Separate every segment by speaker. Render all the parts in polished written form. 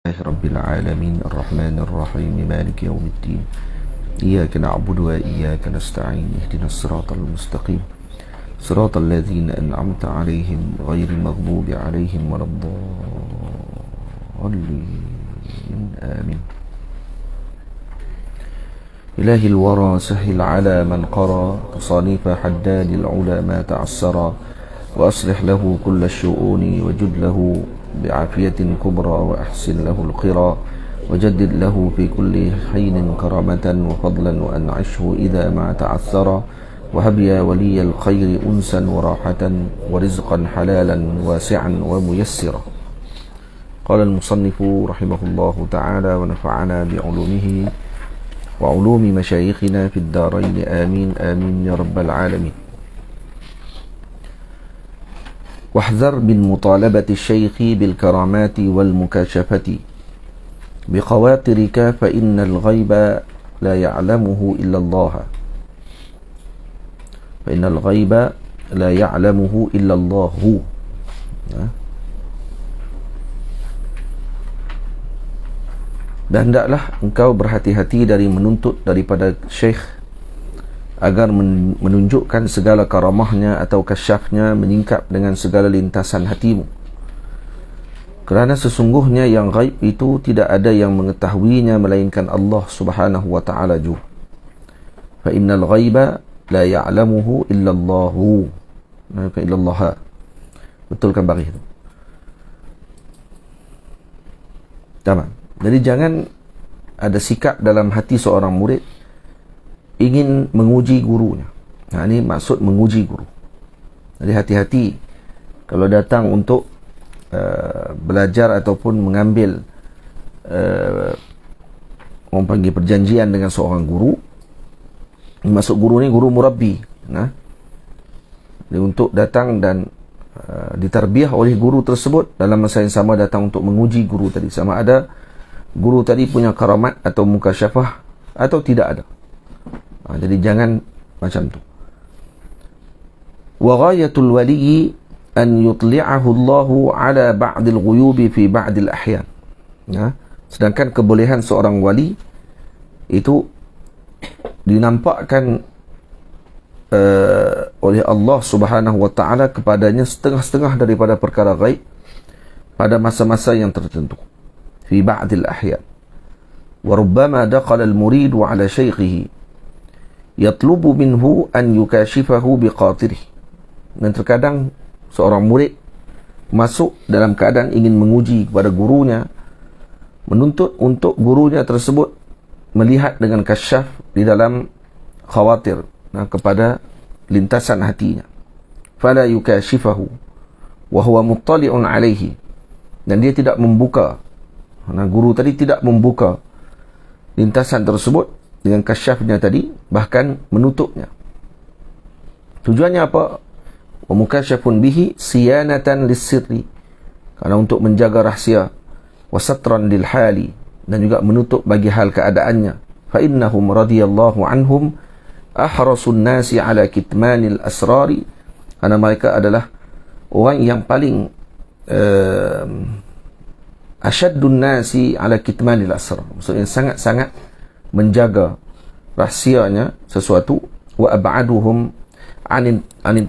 Speaker 1: رب العالمين الرحمن الرحيم مالك يوم الدين إياك نعبد وإياك نستعين اهدنا الصراط المستقيم صراط الذين أنعمت عليهم غير المغضوب عليهم ولا الضالين آمين. إلهي الورى سهل على من قرى تصانيف حداد العلا ما تعسرا وأصلح له كل الشؤون وجد له بعافية كبرى وأحسن له القرى وجدد له في كل حين كرامة وفضلا وأنعشه إذا ما تعثرا وهب يا ولي الخير أنسا وراحة ورزقا حلالا واسعا وميسرا. قال المصنف رحمه الله تعالى ونفعنا بعلومه وعلوم مشايخنا في الدارين آمين آمين يا رب العالمين. واحذر من مطالبة الشيخ بالكرامات والمكاشفة بخواطرك فإن الغيب لا يعلمه إلا الله Dan hendaklah engkau berhati-hati dari menuntut daripada syekh agar menunjukkan segala karamahnya atau kasyafnya menyingkap dengan segala lintasan hatimu, kerana sesungguhnya yang gaib itu tidak ada yang mengetahuinya melainkan Allah subhanahu wa ta'ala juga. Fa innal ghaiba la ya'lamuhu illallahu illallah. Betulkan bagi itu. Tamam. Jadi jangan ada sikap dalam hati seorang murid ingin menguji gurunya. Nah, ini maksud menguji guru. Jadi hati-hati kalau datang untuk belajar ataupun mengambil orang panggil perjanjian dengan seorang guru. Maksud guru ni guru murabbi. Nah, dia untuk datang dan ditarbiyah oleh guru tersebut, dalam masa yang sama datang untuk menguji guru tadi, sama ada guru tadi punya karamat atau mukasyafah atau tidak ada. Jadi jangan macam tu. Wa ghayatul wali an yutli'ahu Allahu ala ba'dil ghuyubi fi ba'dil ahyan. Sedangkan kebolehan seorang wali itu dinampakkan oleh Allah subhanahu wa ta'ala kepadanya setengah-setengah daripada perkara gaib pada masa-masa yang tertentu. Fi ba'dil ahyan. Wa rubbama daqala al-muridu ala shaykhihi yatlubu minhu an yukashifahu biqatirih. Dan terkadang seorang murid masuk dalam keadaan ingin menguji kepada gurunya, menuntut untuk gurunya tersebut melihat dengan kasyaf di dalam khawatir, kepada lintasan hatinya. Fala yukashifahu wa huwa muttali'un alaihi. Dan dia tidak membuka, guru tadi tidak membuka lintasan tersebut dengan kasyafnya tadi, bahkan menutupnya. Tujuannya apa? Wa mukasyafun bihi siyanatan lis-sirri, karena untuk menjaga rahsia, wa satran lil hali, dan juga menutup bagi hal keadaannya. Fa innahum radhiyallahu anhum ahrasun nasi ala kitmanil asrari, karena mereka adalah orang yang paling asyaddun nasi ala kitmanil asrar, maksudnya sangat-sangat menjaga rahsianya sesuatu. Wa ab'aduhum anin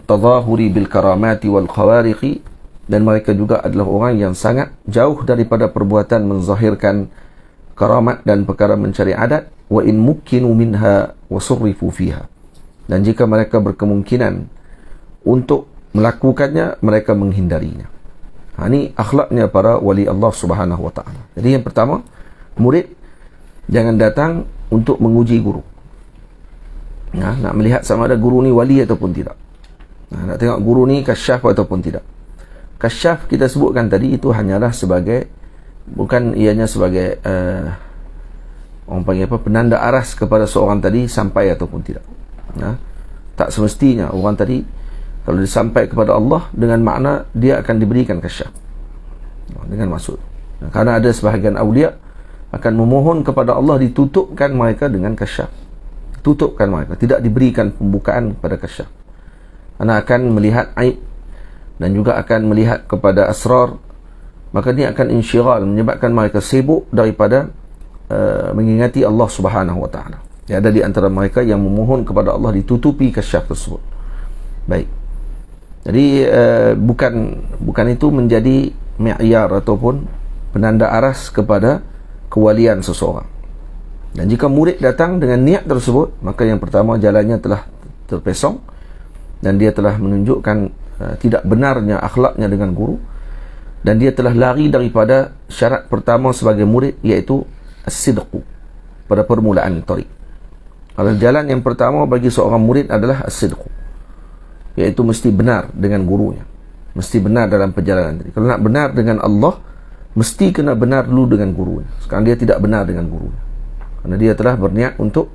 Speaker 1: tadahuri bil karamati wal khawariqi, dan mereka juga adalah orang yang sangat jauh daripada perbuatan menzahirkan karamat dan perkara mencari adat. Wa in mukkinu minha wa surrifu fiha, dan jika mereka berkemungkinan untuk melakukannya, mereka menghindarinya. Ini akhlaknya para wali Allah subhanahu wa ta'ala. Jadi yang pertama, murid jangan datang untuk menguji guru. Nak melihat sama ada guru ni wali ataupun tidak. Nak tengok guru ni kasyaf ataupun tidak. Kasyaf kita sebutkan tadi itu hanyalah sebagai, bukan ianya sebagai orang panggil apa, penanda aras kepada seorang tadi sampai ataupun tidak. Tak semestinya orang tadi kalau disampai kepada Allah dengan makna dia akan diberikan kasyaf, dengan maksud. Karena ada sebahagian awliya akan memohon kepada Allah ditutupkan mereka dengan kasyaf, tutupkan mereka, tidak diberikan pembukaan kepada kasyaf. Karena akan melihat aib dan juga akan melihat kepada asrar maka dia akan insyiral, menyebabkan mereka sibuk daripada mengingati Allah Subhanahu wa taala. Ya, ada di antara mereka yang memohon kepada Allah ditutupi kasyaf tersebut. Baik. Jadi bukan itu menjadi mi'yar ataupun penanda aras kepada kewalian seseorang. Dan jika murid datang dengan niat tersebut, maka yang pertama jalannya telah terpesong dan dia telah menunjukkan tidak benarnya akhlaknya dengan guru, dan dia telah lari daripada syarat pertama sebagai murid, iaitu as-sidqu pada permulaan tariq. Kalau jalan yang pertama bagi seorang murid adalah as-sidqu, iaitu mesti benar dengan gurunya, mesti benar dalam perjalanan tadi. Kalau nak benar dengan Allah, mesti kena benar dulu dengan gurunya. Sekarang dia tidak benar dengan gurunya, kerana dia telah berniat untuk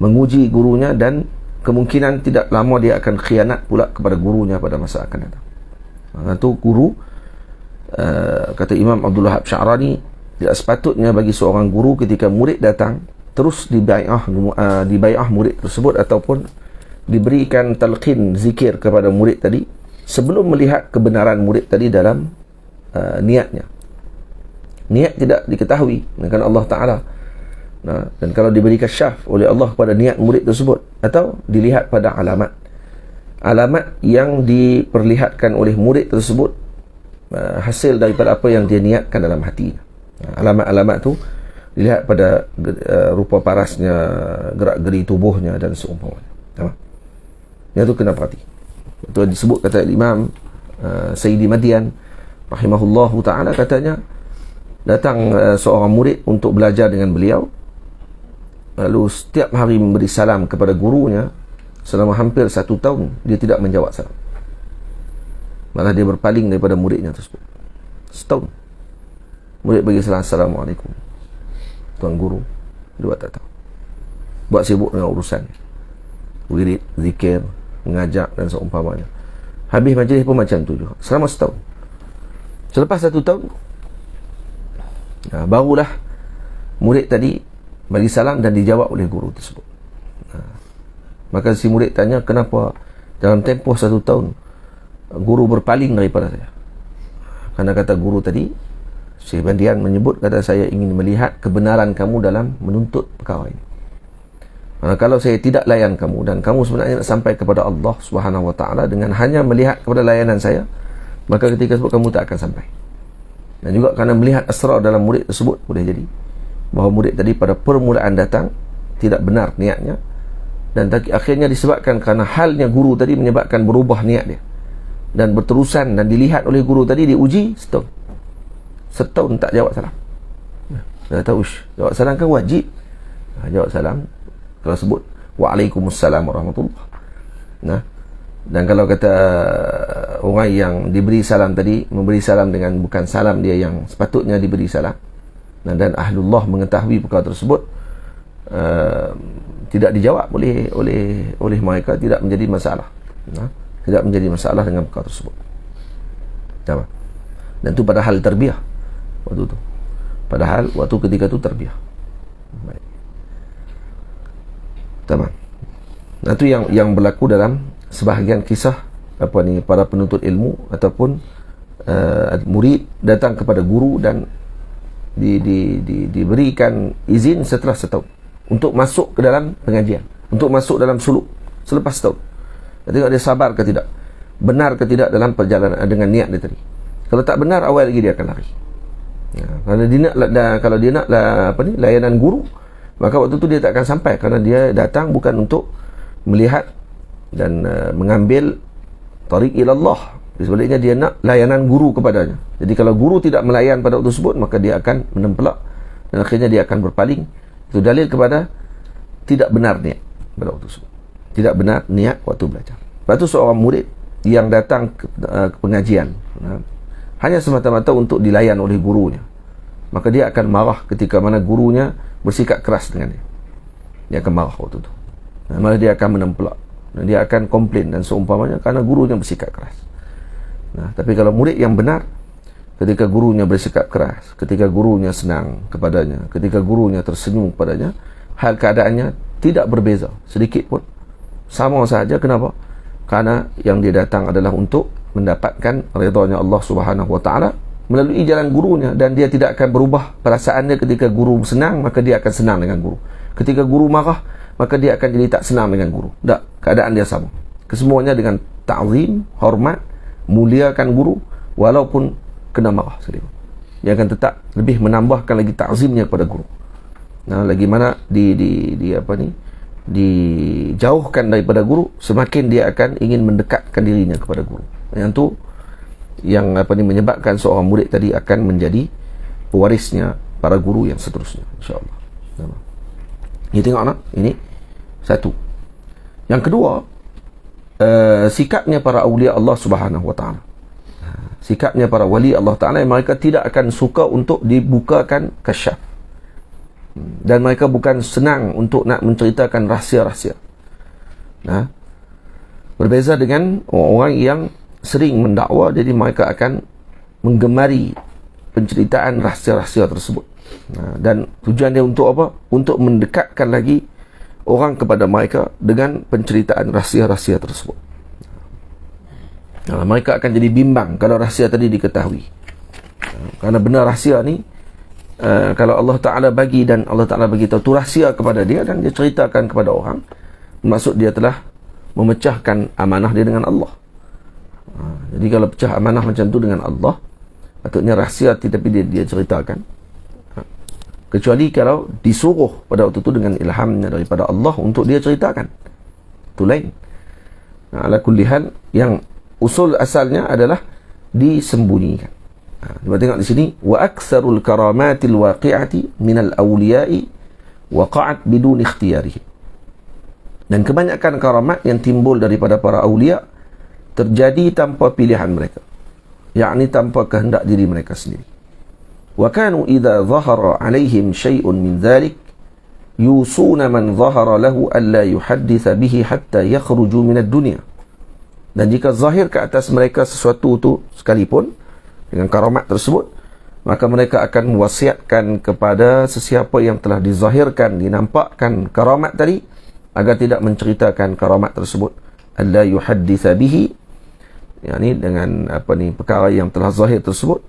Speaker 1: menguji gurunya, dan kemungkinan tidak lama dia akan khianat pula kepada gurunya pada masa akan datang. Itu guru, kata Imam Abdul Wahab Sya'rani, tidak sepatutnya bagi seorang guru ketika murid datang terus dibai'ah murid tersebut ataupun diberikan talqin zikir kepada murid tadi sebelum melihat kebenaran murid tadi dalam niatnya. Niat tidak diketahui dengan Allah Ta'ala. Dan kalau diberi kasyaf oleh Allah pada niat murid tersebut, atau dilihat pada alamat yang diperlihatkan oleh murid tersebut, hasil daripada apa yang dia niatkan dalam hatinya. Alamat-alamat tu dilihat pada rupa parasnya, gerak-geri tubuhnya dan seumpamanya. Yang tu kena perhati. Itu disebut, kata Imam Sayyidi Madian rahimahullahu ta'ala, katanya datang seorang murid untuk belajar dengan beliau, lalu setiap hari memberi salam kepada gurunya selama hampir 1 tahun. Dia tidak menjawab salam, malah dia berpaling daripada muridnya tersebut. Setahun murid bagi salam, Assalamualaikum tuan guru, dia tak tahu, buat sibuk dengan urusan wirid, zikir, mengajak dan seumpamanya. Habis majlis pun macam tu juga selama setahun. Selepas 1 tahun, barulah murid tadi bagi salam dan dijawab oleh guru tersebut. Maka si murid tanya, kenapa dalam tempoh 1 tahun guru berpaling daripada saya? Karena kata guru tadi, Syekh Bandian menyebut, kata, saya ingin melihat kebenaran kamu dalam menuntut perkara ini. Kalau saya tidak layan kamu dan kamu sebenarnya nak sampai kepada Allah Subhanahu wa ta'ala dengan hanya melihat kepada layanan saya, maka ketika tersebut kamu tak akan sampai. Dan juga kerana melihat asrar dalam murid tersebut, boleh jadi bahawa murid tadi pada permulaan datang tidak benar niatnya, dan akhirnya disebabkan kerana halnya guru tadi menyebabkan berubah niat dia, dan berterusan dan dilihat oleh guru tadi, diuji setahun tak jawab salam. Dia tahu, jawab salam kan wajib. Jawab salam kalau sebut Waalaikumsalam warahmatullahi. Dan kalau kata orang yang diberi salam tadi, memberi salam dengan bukan salam dia yang sepatutnya diberi salam, dan ahlullah mengetahui perkara tersebut, tidak dijawab oleh mereka, tidak menjadi masalah. Tidak menjadi masalah dengan perkara tersebut. Dan itu pada hal tarbiyah waktu itu. Padahal waktu ketika itu tarbiyah. Baik. Tamam. Nah, itu yang berlaku dalam sebahagian kisah para penuntut ilmu ataupun murid datang kepada guru dan diberikan izin setelah setahun untuk masuk ke dalam pengajian, untuk masuk dalam suluk selepas setahun. Tengok dia sabar ke tidak, benar ke tidak dalam perjalanan dengan niat dia tadi. Kalau tak benar, awal lagi dia akan lari. Kalau dia nak layanan guru, maka waktu tu dia tak akan sampai, kerana dia datang bukan untuk melihat dan mengambil tariq ilallah. Sebaliknya dia nak layanan guru kepadanya. Jadi kalau guru tidak melayan pada waktu tersebut, maka dia akan menempelak dan akhirnya dia akan berpaling. Itu dalil kepada tidak benar niat pada waktu tersebut, tidak benar niat waktu belajar. Lepas tu seorang murid yang datang ke pengajian hanya semata-mata untuk dilayan oleh gurunya, maka dia akan marah ketika mana gurunya bersikap keras dengan dia. Dia akan marah waktu itu, malah dia akan menempelak dan dia akan komplain dan seumpamanya kerana gurunya bersikap keras. Tapi kalau murid yang benar, ketika gurunya bersikap keras, ketika gurunya senang kepadanya, ketika gurunya tersenyum kepadanya, hal keadaannya tidak berbeza sedikit pun, sama sahaja. Kenapa? Kerana yang dia datang adalah untuk mendapatkan redanya Allah Subhanahu wa ta'ala, melalui jalan gurunya, dan dia tidak akan berubah perasaannya ketika guru senang, maka dia akan senang dengan guru. Ketika guru marah, maka dia akan jadi tak senang dengan guru. Tak, keadaan dia sama. Kesemuanya dengan ta'zim, hormat, muliakan guru walaupun kena marah sekali. Dia akan tetap lebih menambahkan lagi ta'zimnya kepada guru. Nah, lagi mana dijauhkan daripada guru, semakin dia akan ingin mendekatkan dirinya kepada guru. Yang tu yang menyebabkan seorang murid tadi akan menjadi pewarisnya para guru yang seterusnya, insya-Allah. Ni tengok nak, ini satu. Yang kedua, sikapnya para awliya Allah Subhanahu wa taala. Sikapnya para wali Allah taala, mereka tidak akan suka untuk dibukakan kasyaf. Dan mereka bukan senang untuk nak menceritakan rahsia-rahsia. Nah, berbeza dengan orang-orang yang sering mendakwa, jadi mereka akan menggemari penceritaan rahsia-rahsia tersebut. Dan tujuan dia untuk apa? Untuk mendekatkan lagi orang kepada mereka dengan penceritaan rahsia-rahsia tersebut. Mereka akan jadi bimbang kalau rahsia tadi diketahui. Kerana benar rahsia ni, kalau Allah Ta'ala bagi dan Allah Ta'ala bagi tahu tu rahsia kepada dia dan dia ceritakan kepada orang, maksud dia telah memecahkan amanah dia dengan Allah. Jadi kalau pecah amanah macam tu dengan Allah, patutnya rahsia tetapi dia ceritakan. Kecuali kalau disuruh pada waktu tu dengan ilhamnya daripada Allah untuk dia ceritakan, itu lain. Ala kulli hal, yang usul asalnya adalah disembunyikan. Cuba tengok di sini, wa aktsarul karamatil waqi'ati minal awliya'i waqa'at bidun ikhtiyarihim. Dan kebanyakan karamat yang timbul daripada para awliya terjadi tanpa pilihan mereka, yakni tanpa kehendak diri mereka sendiri. Wa kanu idza dhahara alaihim syai'un min dhalik yusuna man dhahara lahu alla yuhadditha bihi hatta yakhruju min ad-dunya. Dan jika zahir ke atas mereka sesuatu tu sekalipun dengan karamat tersebut, maka mereka akan mewasiatkan kepada sesiapa yang telah dizahirkan, dinampakkan karamat tadi, agar tidak menceritakan karamat tersebut, alla yuhadditha bihi, yakni dengan perkara yang telah zahir tersebut,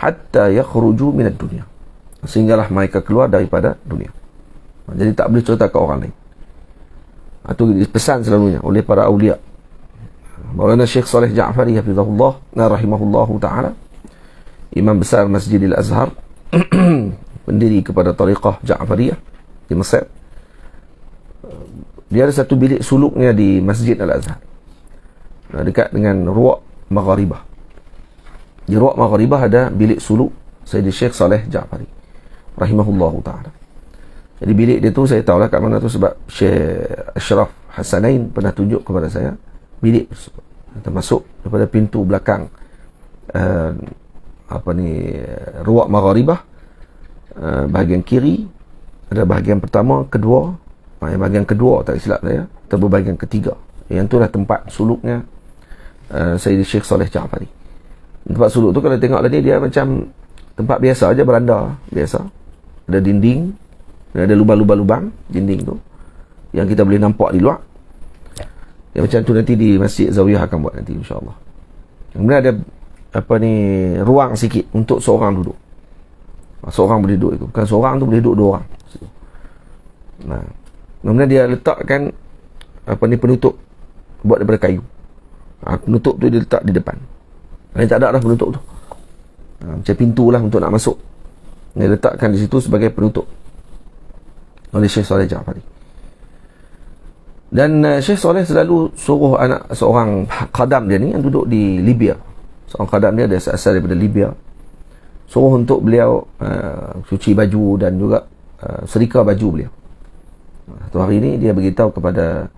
Speaker 1: hatta yakhruju minad dunya, sehinggalah mereka keluar daripada dunia. Jadi tak boleh cerita ke orang lain. Itu pesan selalunya oleh para awliya. Maulana Syekh Saleh Ja'fari hafizahullah rahimahullahu ta'ala, imam besar Masjidil Azhar, pendiri kepada tariqah Ja'fariyah di Mesir, dia ada satu bilik suluknya di Masjid Al-Azhar, dekat dengan Ruwaq Magharibah. Di Ruwaq Magharibah ada bilik suluk Sayyid Syekh Saleh Ja'fari rahimahullahu ta'ala. Jadi bilik dia tu saya tahulah kat mana tu, sebab Syekh Ashraf Hasanain pernah tunjuk kepada saya bilik tersebut. Kita masuk daripada pintu belakang Ruwaq Magharibah, bahagian kiri ada bahagian pertama, kedua, bahagian kedua tak silap saya, atau bahagian ketiga. Yang tu lah tempat suluknya Sayyid Syekh Saleh Ja'fari. Tempat suluk tu kalau tengok tadi, dia macam tempat biasa aja, beranda biasa. Ada dinding, ada lubang-lubang dinding tu yang kita boleh nampak di luar. Yang macam tu nanti di Masjid Zawiyah akan buat nanti, insya-Allah. Kemudian ada ruang sikit untuk seorang duduk. Seorang boleh duduk itu. Bukan seorang tu boleh duduk dua orang. Nah, kemudian dia letakkan penutup buat daripada kayu. Penutup tu dia letak di depan. Tak ada dah penutup tu. Macam pintu lah untuk nak masuk. Dia letakkan di situ sebagai penutup oleh Syekh Saleh Ja'fari. Dan Syekh Saleh selalu suruh anak seorang khadam dia ni yang duduk di Libya. Seorang khadam dia asal daripada Libya. Suruh untuk beliau cuci baju dan juga serika baju beliau. Satu hari ni dia beritahu kepada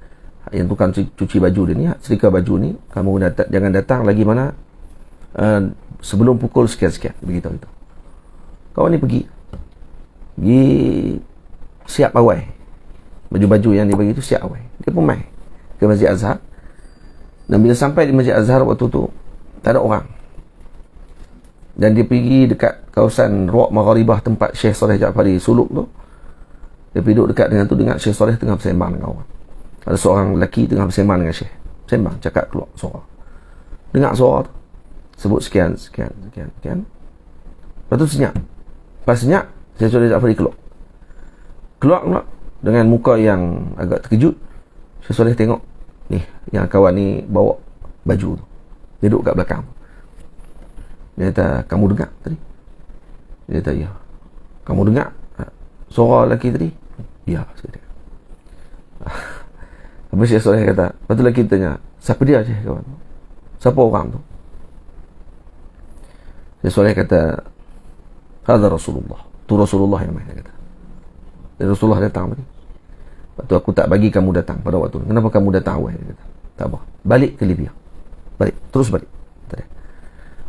Speaker 1: yang tukang cuci baju dia ni, serika baju ni, kamu jangan datang lagi mana sebelum pukul sekian-sekian, begitu itu. Kawan ni pergi siap awal. Baju-baju yang dia bagi tu siap awal. Dia pun mai ke Masjid Azhar. Dan bila sampai di Masjid Azhar waktu tu, tak ada orang. Dan dia pergi dekat kawasan Ruwaq Magharibah, tempat Syekh Saleh Ja'fari suluk tu. Dia pergi duduk dekat dengan tu, dengar Syekh Saleh tengah bersembang dengan orang. Ada seorang lelaki tengah bersembang dengan Syekh. Bersembang, cakap keluar suara. Dengar suara tu, sebut sekian. Lepas tu senyap. Pas senyap, Syekh Saleh Ja'fari keluar dengan muka yang agak terkejut. Syekh Saleh tengok ni, yang kawan ni bawa baju tu, dia duduk kat belakang. Dia kata, kamu dengar tadi? Dia kata, ya. Kamu dengar suara lelaki tadi? Ya, saya dengar. Habis Syekh Saleh kata, lepas tu lelaki tanya, siapa dia Syekh kawan? Siapa orang tu? Syekh Saleh kata, hadha Rasulullah. Tu Rasulullah yang main, dia kata. Dan Rasulullah datang tadi. Lepas tu aku tak bagi kamu datang pada waktu ni. Kenapa kamu datang awal? Dia kata, tak apa. Balik ke Libya. Balik. Terus balik.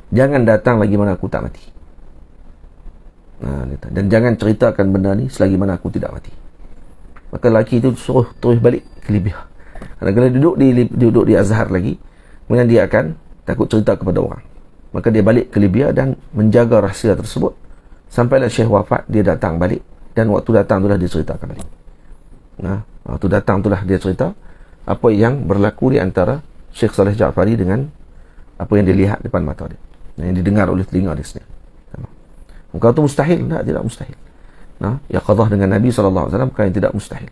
Speaker 1: Jangan datang lagi mana aku tak mati. Dan jangan ceritakan benda ni selagi mana aku tidak mati. Maka lelaki itu suruh terus balik ke Libya. Kerana kalau duduk di Azhar lagi, kemudian dia akan takut cerita kepada orang. Maka dia balik ke Libya dan menjaga rahsia tersebut sampailah Syekh wafat. Dia datang balik, dan waktu datang itulah dia ceritakan balik. Waktu datang itulah dia cerita apa yang berlaku di antara Syekh Saleh Ja'fari dengan apa yang dia lihat depan mata dia, yang didengar oleh telinga dia sendiri. Engkau itu mustahil? Tidak mustahil. Ya qadah dengan Nabi SAW perkara yang tidak mustahil.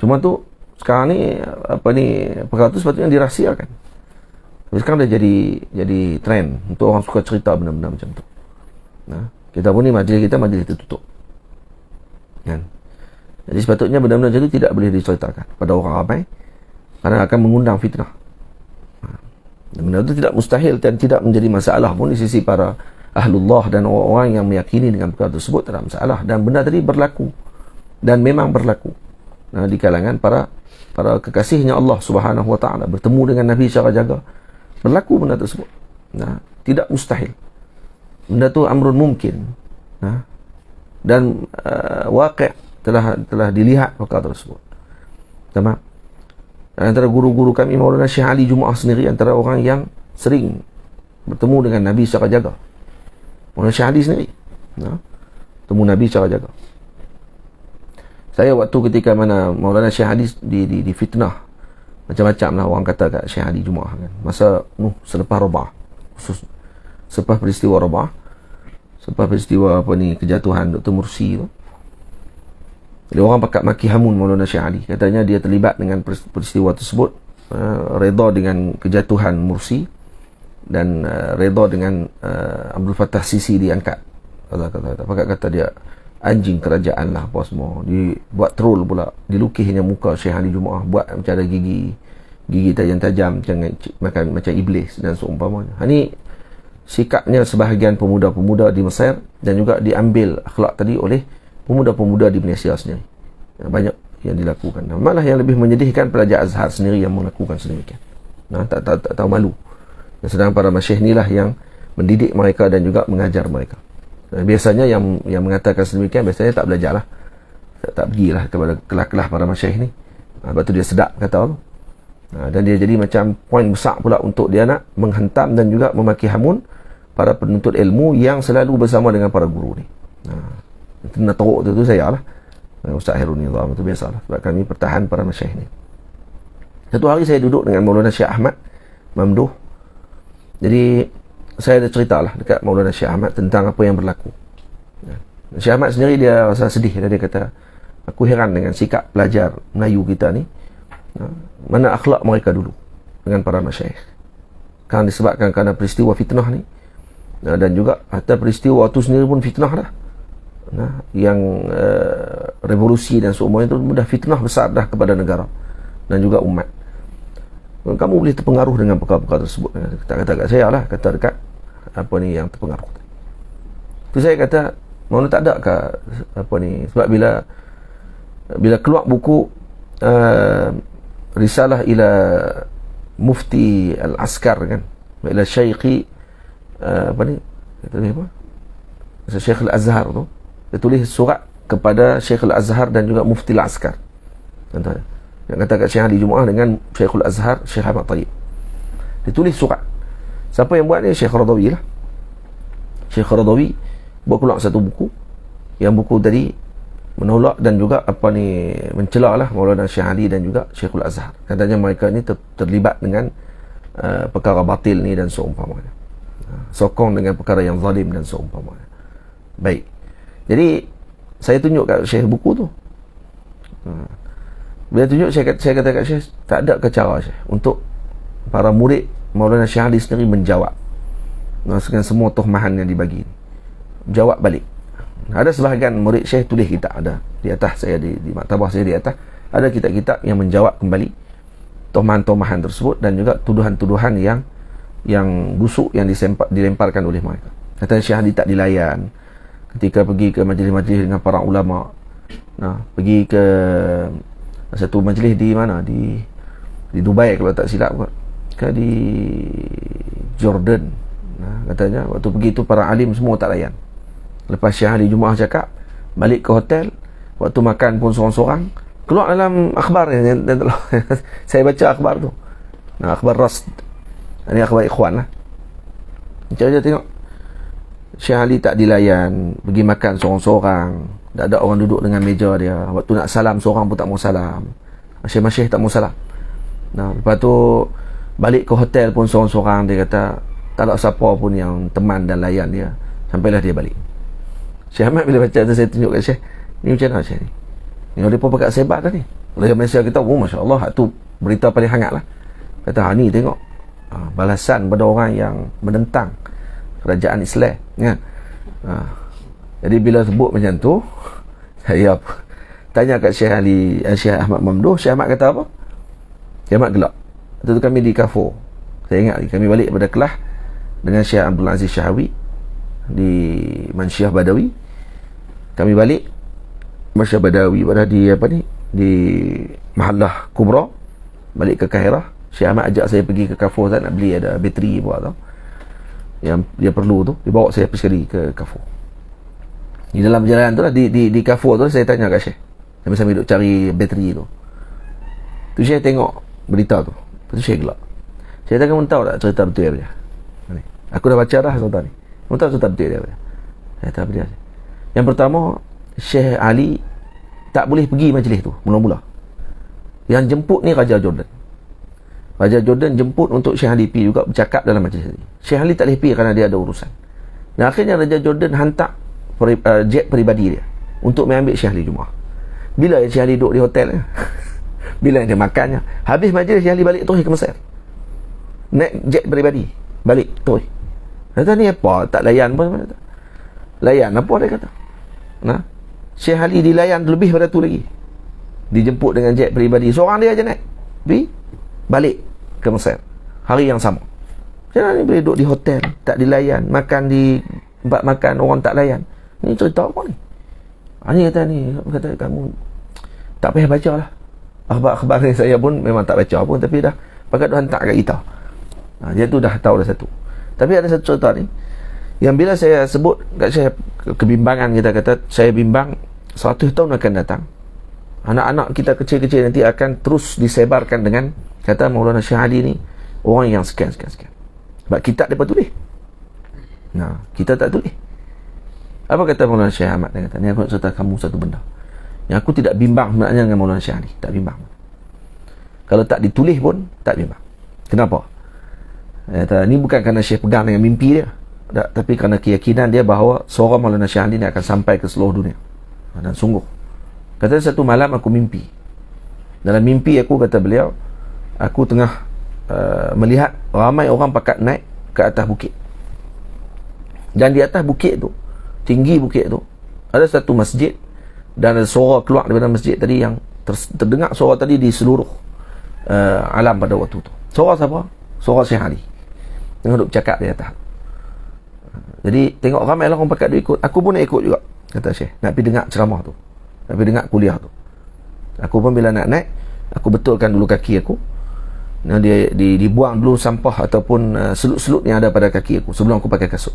Speaker 1: Cuma tu sekarang ni perkara tu sepatutnya dirahsiakan. Tapi sekarang dah jadi trend untuk orang suka cerita benda-benda macam tu. Kita pun ni majlis tertutup kan? Jadi sepatutnya benda-benda macam tu tidak boleh diceritakan pada orang ramai, kerana akan mengundang fitnah. Benda itu tidak mustahil dan tidak menjadi masalah pun di sisi para ahlullah dan orang-orang yang meyakini dengan perkara tersebut. Tak ada masalah, dan benda tadi berlaku dan memang berlaku di kalangan para kekasihnya Allah Subhanahu Wa Taala, bertemu dengan Nabi secara jaga. Berlaku benda tersebut. Tidak mustahil. Benda tu amrun mungkin. Dan waqi' telah dilihat perkara tersebut. Tamam. Antara guru-guru kami, Maulana Syekh Ali Jumaah sendiri, antara orang yang sering bertemu dengan Nabi secara jaga. Maulana Syekh Ali sendiri bertemu Nabi secara jaga. Saya waktu ketika mana Maulana Syekh Ali di fitnah, macam-macam lah orang kata kat Syekh Ali Jumaah kan, masa selepas Rabah, khusus selepas peristiwa Rabah, selepas peristiwa kejatuhan Dr. Mursi tu, jadi orang pakat maki hamun Maulana Syekh Ali. Katanya dia terlibat dengan peristiwa tersebut, reda dengan kejatuhan Mursi, dan reda dengan Abdul Fattah Sisi diangkat. Kata dia anjing kerajaan lah apa semua. Dibuat troll pula, dilukisnya muka Syekh Ali Jumaah, buat macam ada gigi tajam-tajam macam iblis dan seumpamanya. Ini sikapnya sebahagian pemuda-pemuda di Mesir, dan juga diambil akhlak tadi oleh pemuda-pemuda di Malaysia sendiri. Banyak yang dilakukan. Malah yang lebih menyedihkan, pelajar Azhar sendiri yang melakukan sedemikian. Tak tahu malu. Dan sedang para masyayikh inilah yang mendidik mereka dan juga mengajar mereka. Biasanya yang mengatakan sedemikian biasanya tak belajar lah, tak pergilah kepada kelas-kelas para masyayikh ni. Lepas tu dia sedap kata Allah. Dan dia jadi macam poin besar pula untuk dia nak menghentam dan juga memaki hamun para penuntut ilmu yang selalu bersama dengan para guru ni. Itu nak teruk tu saya lah, Ustaz Hairul Nizam, itu biasalah, sebab kami pertahan para masyayikh ni. Satu hari saya duduk dengan Maulana Syekh Ahmad Mamduh. Jadi saya ada cerita lah dekat Maulana Syekh Ahmad tentang apa yang berlaku. Syekh Ahmad sendiri dia rasa sedih, dia kata, aku heran dengan sikap pelajar Melayu kita ni, mana akhlak mereka dulu dengan para masyayikh. Kan disebabkan kerana peristiwa fitnah ni, dan juga hatta peristiwa itu sendiri pun fitnah dah. Yang revolusi dan semuanya itu mudah fitnah besar dah kepada negara dan juga umat. Kamu boleh terpengaruh dengan perkara-perkara tersebut. Kata kat saya lah, kata dekat yang terpengaruh. Tu saya kata, mana tak ada ke sebab bila keluar buku Risalah ila Mufti Al-Askar kan, ila Syaikhi Syekh Al-Azhar tu, dia tulis surat kepada Syekh Al-Azhar dan juga Mufti Al-Askar. Contohnya yang kata kat Syekh Ali Jumaah dengan Syekh Al-Azhar, Syekh Ahmad Tayyib. Dia tulis surat. Siapa yang buat ni? Syekh Radawi lah. Syekh Radawi buat keluar satu buku, yang buku tadi menolak dan juga mencela lah Maulana Syekh Ali dan juga Syekh Al-Azhar. Katanya mereka ni terlibat dengan perkara batil ni dan seumpamanya, sokong dengan perkara yang zalim dan seumpamanya. Baik. Jadi saya tunjuk kat Syekh buku tu. Bila tunjuk, saya kata kat Syekh, tak ada ke cara Syekh untuk para murid Maulana Syekh Ali sendiri menjawab dengan semua tuhmahan yang dibagi, jawab balik. Ada sebahagian murid Syekh tulis kitab, ada di atas saya, di maktabah saya di atas ada kitab-kitab yang menjawab kembali tuhmahan-tuhmahan tersebut, dan juga tuduhan-tuduhan yang busuk yang dilemparkan oleh mereka. Kata Syekh Ali tak dilayan ketika pergi ke majlis-majlis dengan para ulama. Pergi ke satu majlis di mana, di Dubai kalau tak silap ke di Jordan. Katanya waktu pergi tu para alim semua tak layan. Lepas Syekh Ali Jumaah cakap, balik ke hotel, waktu makan pun seorang-seorang, keluar dalam akhbar yang saya baca akhbar tu, akhbar Rasd, ini akhbar Ikhwan lah. Macam je tengok, Syekh Ali tak dilayan, pergi makan seorang-seorang, tak ada orang duduk dengan meja dia. Waktu nak salam, seorang pun tak mau salam, Syekh tak mau salam. Lepas tu balik ke hotel pun seorang-seorang, dia kata tak ada siapa pun yang teman dan layan dia, sampailah dia balik. Syekh Ahmad bila baca tu, saya tunjuk kat Syekh, ni macam mana Syekh ni? Ni oleh pun pakat sebat dah ni. Oleh Malaysia kita, Masya Allah, tu berita paling hangat lah. Kata, ni tengok balasan pada orang yang menentang kerajaan Islam kan? Jadi bila sebut macam tu, saya tanya kat Syekh Ali, Syekh Ahmad Mamduh. Syekh Ahmad kata apa? Syekh Ahmad gelak. Waktu tu kami di Kafur, saya ingat lagi, kami balik pada Kelah dengan Syekh Abdul Aziz Syahawi di Mansyah Badawi. Kami balik Mansyah Badawi pada di di Mahallah Kubra, balik ke Kahirah. Syekh Ahmad ajak saya pergi ke Kafur, nak beli ada bateri buat tau, yang dia perlu tu, dia bawa saya pergi sekali ke Kafur. Di dalam perjalanan tu lah, di Kafur tu, saya tanya kat Syekh, sambil duduk cari bateri tu Syekh tengok berita tu. Lepas tu Syekh gelak. Saya kata, kamu tahu tak cerita betul dia? Aku dah baca dah cerita ni. Kamu tahu cerita betul dia? Saya kata, apa dia? Yang pertama, Syekh Ali tak boleh pergi majlis tu mula-mula. Yang jemput ni Raja Jordan. Raja Jordan jemput untuk Syekh Ali pergi juga bercakap dalam majlis ni. Syekh Ali tak boleh pergi kerana dia ada urusan. Dan akhirnya Raja Jordan hantar jet peribadi dia untuk mengambil Syekh Ali Jumaah. Bila Syekh Ali duduk di hotel bila dia makannya, habis majlis Syekh Ali balik terus ke Mesir, naik jet peribadi balik terus. Kata, ni apa? Tak layan apa? Layan apa dia kata? Syekh Ali dilayan lebih pada tu lagi, dijemput dengan jet peribadi, seorang dia aja naik pergi balik ke Mesir hari yang sama. Macam mana ni boleh duduk di hotel tak dilayan, makan di tempat makan orang tak layan? Ni cerita apa ni? Ni kata kamu tak payah baca lah akhbar ni. Saya pun memang tak baca pun, tapi dah pakat dia hantar kat kita. Dia tu dah tahu dah satu. Tapi ada satu cerita ni yang bila saya sebut kat saya, kebimbangan kita kata, saya bimbang 100 tahun akan datang, anak-anak kita kecil-kecil nanti akan terus disebarkan dengan kata Maulana Syekh Ali ni orang yang sekian. Sebab kita dapat tulis, kita tak tulis. Apa kata Maulana Syekh Ahmad? Dia kata, ni aku nak cerita kamu satu benda yang aku tidak bimbang sebenarnya dengan Maulana Syekh Ali. Tak bimbang. Kalau tak ditulis pun tak bimbang. Kenapa? Dia kata, ni bukan kerana Syekh pegang dengan mimpi dia, tapi kerana keyakinan dia bahawa suara Maulana Syekh Ali ni akan sampai ke seluruh dunia. Dan sungguh, kata satu malam aku mimpi. Dalam mimpi aku, kata beliau, aku tengah melihat ramai orang pakat naik ke atas bukit. Dan di atas bukit tu, tinggi bukit tu, ada satu masjid, dan ada suara keluar daripada masjid tadi yang terdengar suara tadi di seluruh alam pada waktu tu. Suara siapa? Suara Syekh Ali tengah duduk bercakap di atas. Jadi tengok ramai orang pakat dia ikut. Aku pun nak ikut juga, kata Syekh, nak pergi dengar ceramah tu, nak pergi dengar kuliah tu. Aku pun bila nak naik, aku betulkan dulu kaki aku. Dia dibuang dulu sampah ataupun selut-selut yang ada pada kaki aku sebelum aku pakai kasut.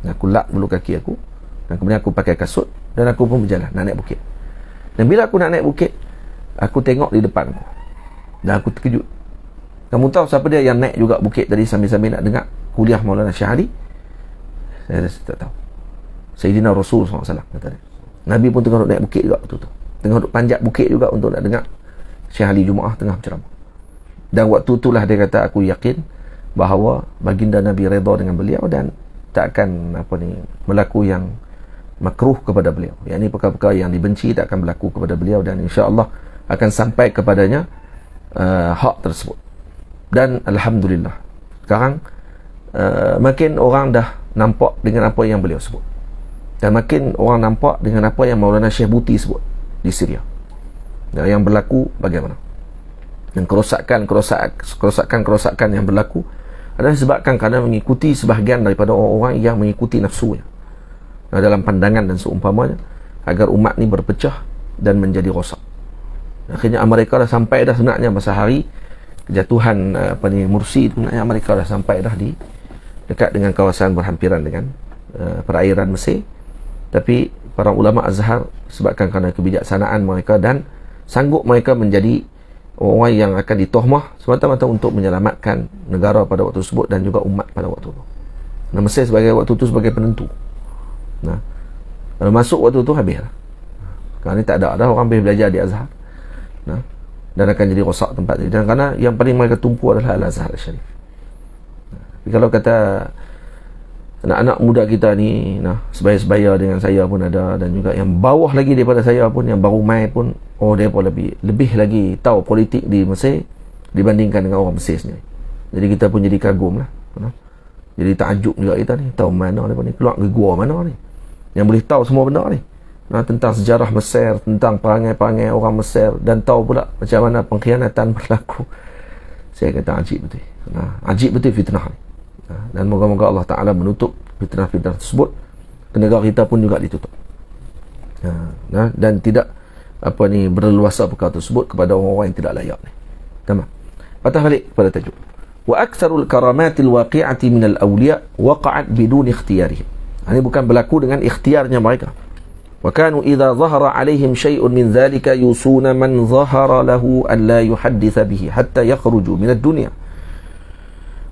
Speaker 1: Aku lap dulu kaki aku, dan kemudian aku pakai kasut, dan aku pun berjalan nak naik bukit. Dan bila aku nak naik bukit, aku tengok di depan aku, dan aku terkejut. Kamu tahu siapa dia yang naik juga bukit tadi sambil-sambil nak dengar kuliah Maulana Syekh Ali? Saya tak tahu. Sayyidina Rasul SAW, kata dia. Nabi pun tengah naik bukit juga waktu tu, tengah duduk panjat bukit juga untuk nak dengar Syekh Ali Jumaah tengah berceramah. Dan waktu itulah dia kata, aku yakin bahawa baginda Nabi redha dengan beliau dan tak akan berlaku yang makruh kepada beliau. Yang ini perkara-perkara yang dibenci tak akan berlaku kepada beliau, dan insya-Allah akan sampai kepadanya hak tersebut. Dan alhamdulillah sekarang makin orang dah nampak dengan apa yang beliau sebut, dan makin orang nampak dengan apa yang Maulana Syekh Buti sebut di Syria. Dan yang berlaku bagaimana, dan kerosakan yang berlaku adalah disebabkan kerana mengikuti sebahagian daripada orang-orang yang mengikuti nafsunya dalam pandangan dan seumpamanya, agar umat ni berpecah dan menjadi rosak. Akhirnya Amerika dah sampai dah sebenarnya masa hari kejatuhan Mursi, sebenarnya Amerika dah sampai dah di dekat dengan kawasan berhampiran dengan perairan Mesir. Tapi para ulama Azhar sebabkan kerana kebijaksanaan mereka dan sanggup mereka menjadi orang yang akan ditohmah semata-mata untuk menyelamatkan negara pada waktu tersebut dan juga umat pada waktu itu. Nah, Mesir sebagai waktu itu sebagai penentu. Nah, kalau masuk waktu itu habislah. Kerana ni tak ada orang boleh belajar di Azhar. Nah, dan akan jadi rosak tempat ini. Dan kerana yang paling mereka tumpu adalah Al-Azhar Al-Syarif. Tapi kalau kata anak-anak muda kita ni, sebaya-sebaya dengan saya pun ada, dan juga yang bawah lagi daripada saya pun, yang baru mai pun, dia pun lebih lagi tahu politik di Mesir dibandingkan dengan orang Mesir sendiri. Jadi kita pun jadi kagum lah. Jadi takjub juga kita ni, tahu mana mereka ni, keluar ke gua mana ni, yang boleh tahu semua benda ni, tentang sejarah Mesir, tentang perangai-perangai orang Mesir, dan tahu pula macam mana pengkhianatan berlaku. Saya kata ajib betul. Ajib betul fitnah ni. Dan moga-moga Allah Ta'ala menutup fitnah-fitnah tersebut. Negara kita pun juga ditutup. Dan tidak berleluasa perkara tersebut kepada orang-orang yang tidak layak ni. Tamam. Patah balik kepada tajuk. Wa aktsarul karamatil waqi'ati minal awliya waqa'at bidun ikhtiyarihim. Ini bukan berlaku dengan ikhtiarnya mereka. Wa kanu idza dhahara alaihim syai'un min dhalika yusuna man dhahara lahu an la yuhadditha bihi hatta yakhruju min ad-dunya.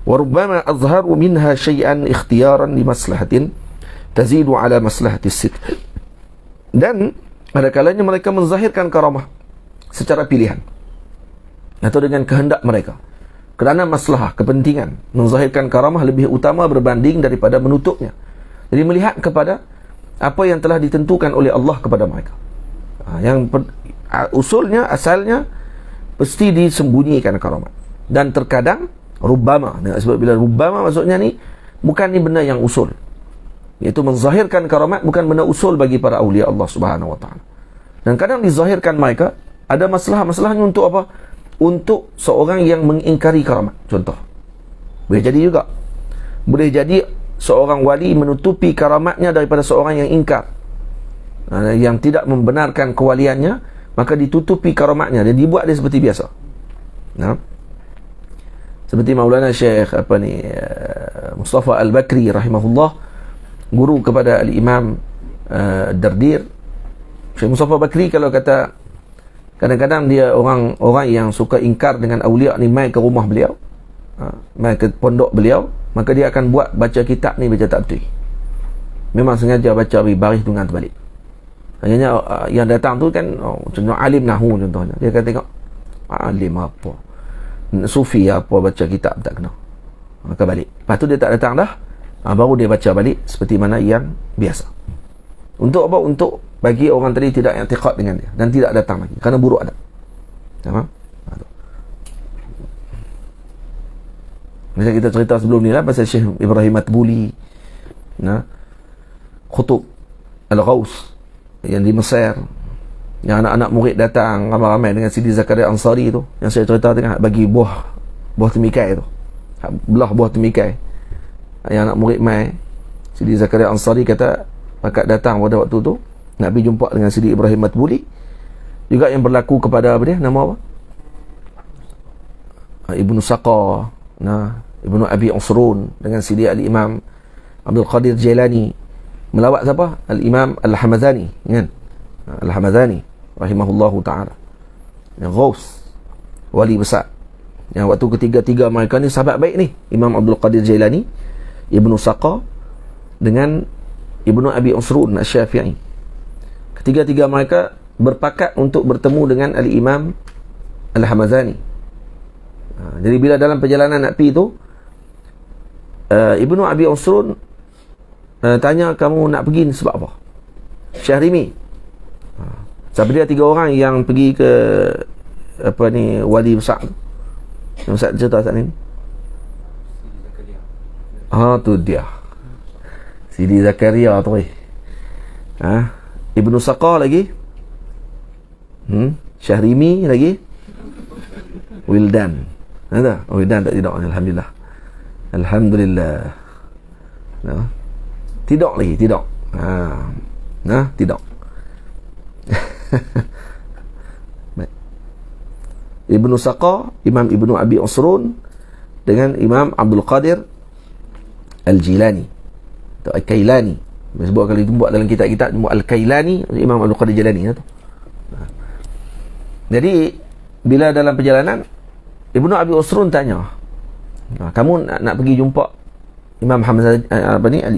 Speaker 1: وربما أظهروا منها شيئا اختيارا لمصلحة تزيد على مصلحة الست. Dan ada kalanya mereka menzahirkan karamah secara pilihan atau dengan kehendak mereka kerana masalah kepentingan. Menzahirkan karamah lebih utama berbanding daripada menutupnya. Jadi melihat kepada apa yang telah ditentukan oleh Allah kepada mereka. Usulnya, asalnya pasti disembunyikan karamah. Dan terkadang Rubbama, sebab bila Rubbama maksudnya ni bukan ni benda yang usul, iaitu menzahirkan karamat bukan benda usul bagi para awliya Allah Subhanahu Wa Taala. Dan kadang dizahirkan mereka ada masalah-masalahnya untuk apa? Untuk seorang yang mengingkari karamat. Contoh, boleh jadi juga, boleh jadi seorang wali menutupi karamatnya daripada seorang yang ingkar, yang tidak membenarkan kewaliannya, maka ditutupi karamatnya dan dibuat dia seperti biasa. Seperti Maulana Syekh Mustafa Al-Bakri rahimahullah, guru kepada Al-Imam Dardir. Syekh Mustafa Bakri kalau kata, kadang-kadang dia orang yang suka ingkar dengan awliya ni mai ke rumah beliau, mai ke pondok beliau, maka dia akan buat baca kitab ni baca tak betul. Memang sengaja baca baris dengan terbalik. Hanya yang datang tu kan contoh alim nahu contohnya, dia akan tengok alim apa, sufi apa, baca kitab tak kena, maka balik. Lepas tu dia tak datang dah, baru dia baca balik seperti mana yang biasa. Untuk apa? Untuk bagi orang tadi tidak i'tiqad dengan dia dan tidak datang lagi kerana buruk adab. Faham? Macam kita cerita sebelum ni lah pasal Syekh Ibrahim Matbuli, Khutub Al-Ghaus yang di Mesir, yang anak-anak murid datang ramai-ramai dengan Sidi Zakaria Ansari tu, yang saya cerita tengah bagi buah temikai tu, belah buah temikai, yang anak murid mai, Sidi Zakaria Ansari kata pakat datang pada waktu tu nak pergi jumpa dengan Sidi Ibrahim Matbuli. Juga yang berlaku kepada apa dia, nama apa, Ibnu Saqa, Ibnu Abi Usrun dengan Sidi Al-Imam Abdul Qadir Jailani melawat siapa? Al-Imam Al-Hamadani, kan? Al-Hamadani rahimahullahu ta'ala, yang Ghaus, wali besar, yang waktu ketiga-tiga mereka ni sahabat baik ni, Imam Abdul Qadir Jailani, Ibnu Saqa dengan Ibnu Abi Usrun Asy-Syafi'i. Ketiga-tiga mereka berpakat untuk bertemu dengan Al-Imam Al-Hamadani. Jadi bila dalam perjalanan nak pergi tu, Ibnu Abi Usrun tanya, kamu nak pergi sebab apa? Syahrimi. Siapa dia 3 orang yang pergi ke apa ni, wali besar tu? Yang Ustaz cerita saat ni. Tu dia. Sidi Zakaria tu. Ibnu Saqa lagi. Syahrimi lagi. Wildan. Ada? Wildan tak tidak. Alhamdulillah. Alhamdulillah. Tidak lagi, tidak. Tidak. Ibnu Saqa, Imam Ibnu Abi Usrun dengan Imam Abdul Qadir Al-Jilani atau Al-Kailani. Sebab kalau itu buat dalam kitab-kitab Al-Kailani, Imam Abdul Qadir Jilani tu. Jadi bila dalam perjalanan Ibnu Abi Usrun tanya, kamu nak pergi jumpa Imam Hamzani,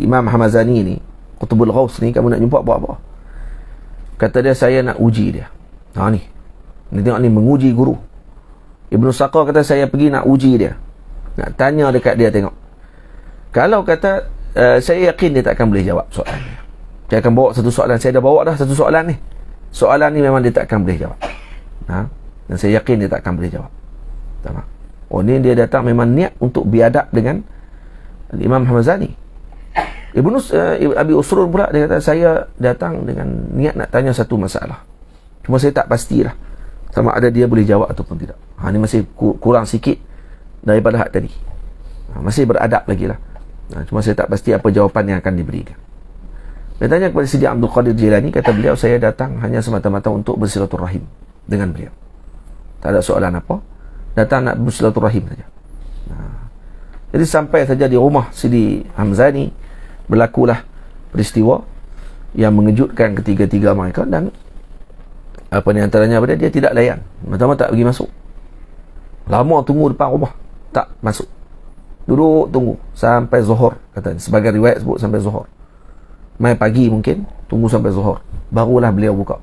Speaker 1: Imam Hamazani ni, Qutbul Ghaus ni, kamu nak jumpa apa? Kata dia, saya nak uji dia. Ni tengok ni, menguji guru. Ibnu Saqa kata, saya pergi nak uji dia, nak tanya dekat dia, tengok. Kalau kata saya yakin dia tak akan boleh jawab soalan dia. Saya akan bawa satu soalan, saya dah bawa dah satu soalan ni. Soalan ni memang dia tak akan boleh jawab. Dan saya yakin dia tak akan boleh jawab. Tamam. Ni dia datang memang niat untuk biadab dengan Imam Hamazani. Ibnu Abi Usrun pula dia kata, saya datang dengan niat nak tanya satu masalah, cuma saya tak pastilah sama ada dia boleh jawab ataupun tidak. Ni masih kurang sikit daripada hak tadi. Masih beradab lagi lah. Cuma saya tak pasti apa jawapan yang akan diberikan. Dia tanya kepada Sidi Abdul Qadir Jilani, kata beliau, saya datang hanya semata-mata untuk bersilaturahim dengan beliau. Tak ada soalan apa, datang nak bersilaturahim saja. Jadi sampai saja di rumah Sidi Hamzani, berlakulah peristiwa yang mengejutkan ketiga-tiga mereka. Dan apa ni antaranya, pada dia tidak layan, pertama tak pergi masuk, lama tunggu depan rumah, tak masuk, duduk tunggu sampai zuhur, katanya sebagai riwayat sebut sampai zuhur. Mai pagi mungkin tunggu sampai zuhur, barulah beliau buka.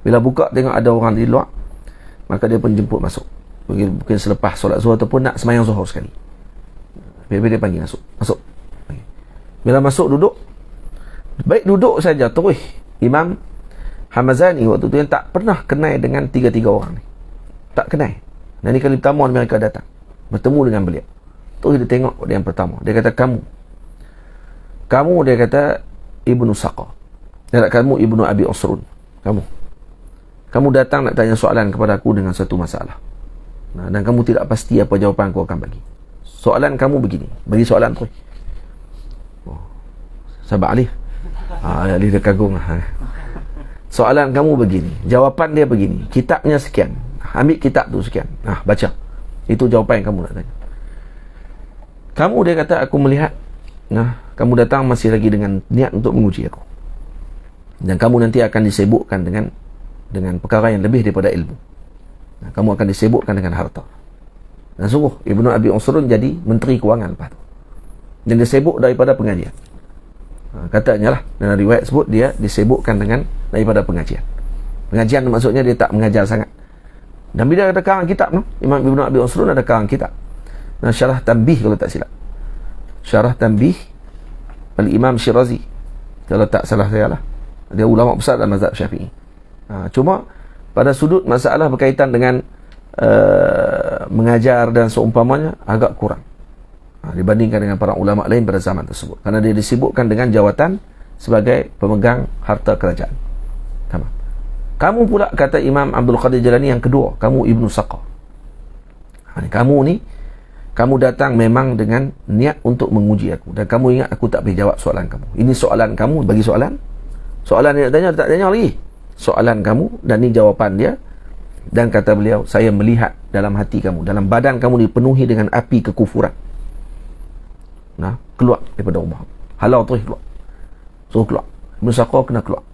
Speaker 1: Bila buka tengok ada orang di luar, maka dia pun jemput masuk, mungkin selepas solat zuhur ataupun nak sembahyang zuhur sekali. Bila dia panggil masuk. Bila masuk duduk, baik duduk saja terus Imam Hamazani waktu tu yang tak pernah kenal dengan tiga-tiga orang ni, tak kenal. Dan ni kali pertama mereka datang bertemu dengan beliau. Terus dia tengok dia yang pertama, dia kata, kamu dia kata Ibnu Saqa, dia kata, kamu Ibnu Abi Usrun, kamu datang nak tanya soalan kepada aku dengan satu masalah, dan kamu tidak pasti apa jawapan aku akan bagi. Soalan kamu begini, bagi soalan tu. Sahabat Ali, Ali dia kagum. Soalan kamu begini, jawapan dia begini, kitabnya sekian, ambil kitab tu sekian, baca, itu jawapan yang kamu nak tanya. Kamu, dia kata, aku melihat kamu datang masih lagi dengan niat untuk menguji aku, dan kamu nanti akan disibukkan dengan perkara yang lebih daripada ilmu. Kamu akan disibukkan dengan harta. Dan sungguh Ibnu Abi Usrun jadi menteri kewangan lepas tu, dan dia sibuk daripada pengajian. Katanya lah, dalam riwayat sebut dia disibukkan daripada pengajian. Pengajian maksudnya dia tak mengajar sangat. Dan bila ada karang kitab tu, Imam Ibnu Abi Usrun ada karang kitab, Syarah Tanbih kalau tak silap, Syarah Tanbih Al-Imam Syirazi, kalau tak salah saya lah. Dia ulama besar dalam mazhab Syafi'i. Cuma pada sudut masalah berkaitan dengan mengajar dan seumpamanya agak kurang dibandingkan dengan para ulama lain pada zaman tersebut, kerana dia disibukkan dengan jawatan sebagai pemegang harta kerajaan. Kamu pula, kata Imam Abdul Qadir Jilani yang kedua, kamu Ibnu Saqa. Kamu ni, kamu datang memang dengan niat untuk menguji aku, dan kamu ingat aku tak boleh jawab soalan kamu. Ini soalan kamu, bagi soalan yang nak tanya, tak tanya lagi. Soalan kamu, dan ni jawapan dia. Dan kata beliau, saya melihat dalam hati kamu, dalam badan kamu dipenuhi dengan api kekufuran. Keluar daripada rumah, halau terus keluar, suruh keluar. Ibnu Saqa kena keluar.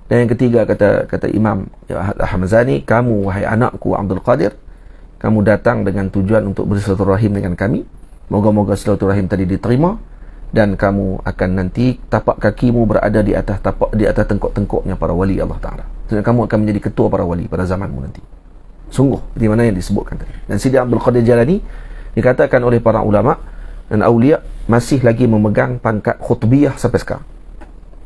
Speaker 1: Dan yang ketiga, kata Imam Hamazani, kamu wahai anakku Abdul Qadir, kamu datang dengan tujuan untuk bersilaturahim dengan kami, moga-moga silaturahim tadi diterima, dan kamu akan nanti tapak kakimu berada di atas tengkok-tengkoknya para wali Allah Ta'ala. Dan kamu akan menjadi ketua para wali pada zamanmu nanti. Sungguh di mana yang disebutkan tadi. Dan Sidi Abdul Qadir Jilani dikatakan oleh para ulama dan aulia masih lagi memegang pangkat khutbiyah sampai sekarang.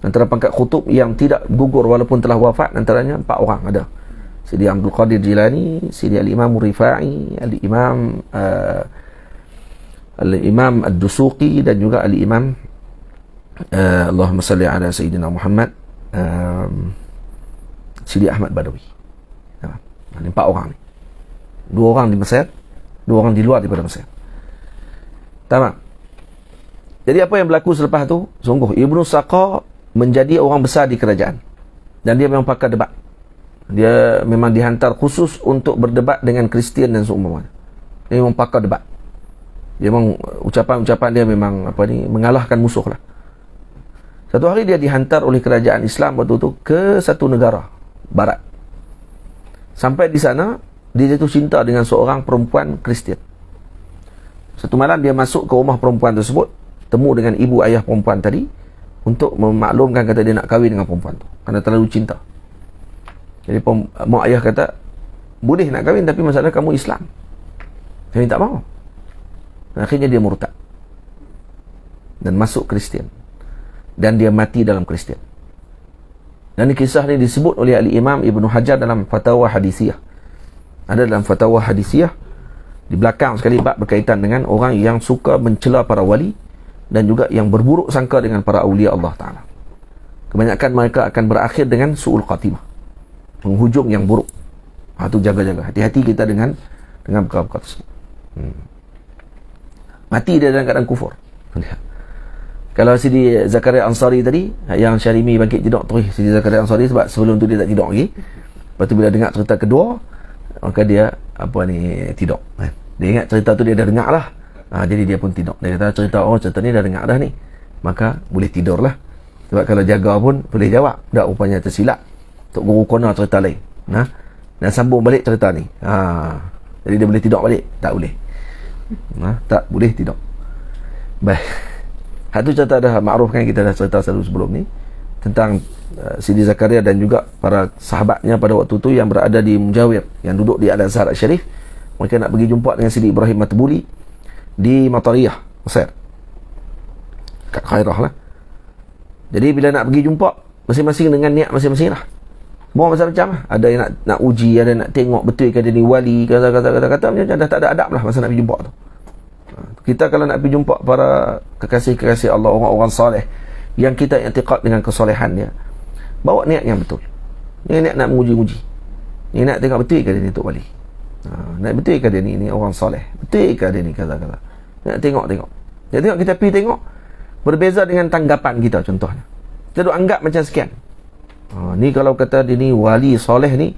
Speaker 1: Antara pangkat khutub yang tidak gugur walaupun telah wafat, antaranya 4 orang ada. Sidi Abdul Qadir Jilani, Sidi Al-Imam Rifai, Al-Imam Ad-Dusuqi, dan juga Al-Imam Allahumma salli ala Sayyidina Muhammad, Sidi Ahmad Badawi. Ini 4 orang ni. 2 orang di Mesir, 2 orang di luar daripada Mesir. Tamam. Jadi apa yang berlaku selepas tu? Sungguh Ibnu Saqa menjadi orang besar di kerajaan, dan dia memang pakar debat. Dia memang dihantar khusus untuk berdebat dengan Kristian dan seumpamanya. Dia memang pakar debat. Dia memang ucapan-ucapan dia memang mengalahkan musuh lah. Satu hari dia dihantar oleh kerajaan Islam waktu itu ke satu negara barat. Sampai di sana dia jatuh cinta dengan seorang perempuan Kristian. Satu malam dia masuk ke rumah perempuan tersebut, temu dengan ibu ayah perempuan tadi untuk memaklumkan, kata dia nak kahwin dengan perempuan tu kerana terlalu cinta. Jadi mak ayah kata, boleh nak kahwin tapi masalah kamu Islam. Kami tak mahu. Akhirnya dia murtad dan masuk Kristian, dan dia mati dalam Kristian. Dan kisah ini disebut oleh Al-Imam Ibnu Hajar dalam Fatwa Hadisiyah. Ada dalam Fatwa Hadisiyah di belakang sekali bab berkaitan dengan orang yang suka mencela para wali dan juga yang berburuk sangka dengan para awliya Allah Ta'ala. Kebanyakan mereka akan berakhir dengan su'ul khatimah, penghujung yang buruk. Itu jaga-jaga, hati-hati kita dengan perkara-perkara tersebut. Mati dia dalam keadaan kufur. Kalau Sidi Zakaria Ansari tadi, yang Syarimi bangkit tidur tu, Sidi Zakaria Ansari, sebab sebelum tu dia tak tidur lagi. Lepas tu bila dengar cerita kedua, maka dia tidur. Dia ingat cerita tu dia dah dengar lah. Jadi dia pun tidur. Dia kata cerita ni dah dengar dah ni, maka boleh tidur lah. Sebab kalau jaga pun boleh jawab, tak rupanya tersilap Tok Guru Kona cerita lain, dan sambung balik cerita ni. Jadi dia boleh tidur balik? Tak boleh. Tak boleh tidur. Baik, itu cerita dah makruf kan, kita dah cerita selalu sebelum ni tentang Sidi Zakaria dan juga para sahabatnya pada waktu tu yang berada di Mujawir, yang duduk di Al-Azhar Syarif. Mereka nak pergi jumpa dengan Sidi Ibrahim Matbuli di Matariyah, Mesir, kat Khairah lah. Jadi bila nak pergi jumpa, masing-masing dengan niat masing-masing lah. Semua macam-macam lah. Ada yang nak uji, ada nak tengok betul ke dia ni wali, kata macam dah tak ada adab lah masa nak pergi jumpa tu. Kita kalau nak pergi jumpa para kekasih-kekasih Allah, orang-orang soleh yang kita i'tiqad dengan kesolehan dia, bawa niat yang betul. Ni niat nak menguji-uji, ni nak tengok betul ke dia ni Tok Wali, nak betul ke dia ni orang soleh, betul ke dia ni kata-kata. Nak tengok. Dia tengok, kita pergi tengok, berbeza dengan tanggapan kita. Contohnya kita duk anggap macam sekian, ni kalau kata dia ni wali soleh ni,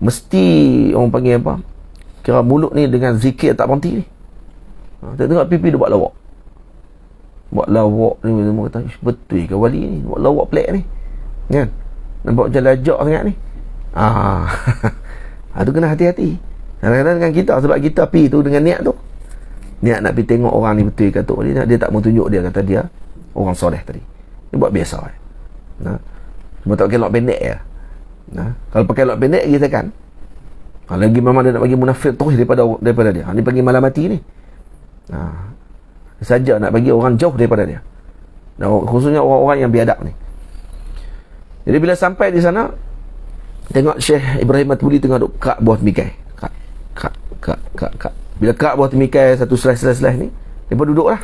Speaker 1: mesti orang panggil apa, kira mulut ni dengan zikir tak berhenti ni. Kita tengok pipi dia buat lawak ni, semua kata betul ke wali ni buat lawak pelik ni kan, nampak macam lajak sangat ni. Itu kena hati-hati kadang-kadang dengan kita, sebab kita pergi tu dengan niat tu, niat nak pergi tengok orang ni betul ke tu, dia tak mau tunjuk dia kata dia orang soleh tadi. Dia buat biasa cuma tak pakai lok pendek je. Kalau pakai lok pendek kita kan, lagi memang dia nak bagi munafik terus daripada dia. Ni panggil malam mati ni. Saja nak bagi orang jauh daripada dia, khususnya orang-orang yang biadab ni. Jadi bila sampai di sana, tengok Syekh Ibrahim Matbuli tengah duduk kerak buah temikai. Kerak. Bila kerak buah temikai satu selai ni, dia pun duduk lah.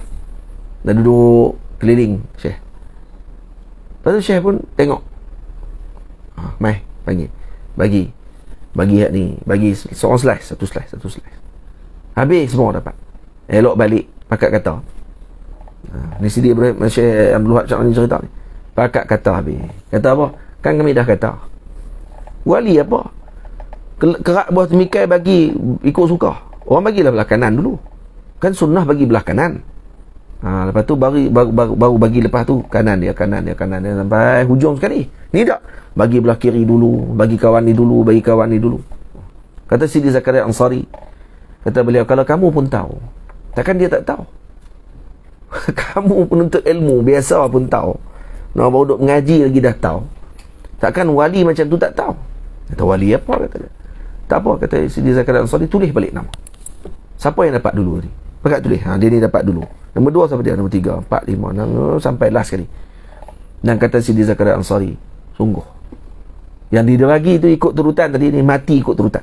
Speaker 1: Dah duduk keliling Syekh. Lepas tu Syekh pun tengok, mai panggil, bagi ni, bagi seorang satu slice. Habis semua dapat. Elok balik pakat kata. Ni Sidi Ibrahim Syekh Abdul Wahab Syarani cerita ni. Pakat kata habis. Kata apa? Kan kami dah kata, wali apa? Kerak buah temikai bagi ikut suka. Orang bagilah belah kanan dulu. Kan sunnah bagi belah kanan. Lepas tu baru bagi lepas tu kanan dia sampai hujung sekali. Ni tak. Bagi belah kiri dulu, bagi kawan ni dulu. Kata Sidi Zakaria Ansari, kata beliau, kalau kamu pun tahu, takkan dia tak tahu? Kamu penuntut ilmu biasa pun tahu, nak baru duduk mengaji lagi dah tahu. Takkan wali macam tu tak tahu? Kata wali apa? Kata dia, tak apa. Kata Sidi Zakaria Ansari, tulis balik nama. Siapa yang dapat dulu ni? Pakat tulis. Dia ni dapat dulu. Nombor 2 siapa dia? Nombor 3, 4, 5, 6, sampai last sekali. Dan kata Sidi Zakaria Ansari, sungguh yang dia bagi itu ikut turutan tadi ni, mati ikut turutan.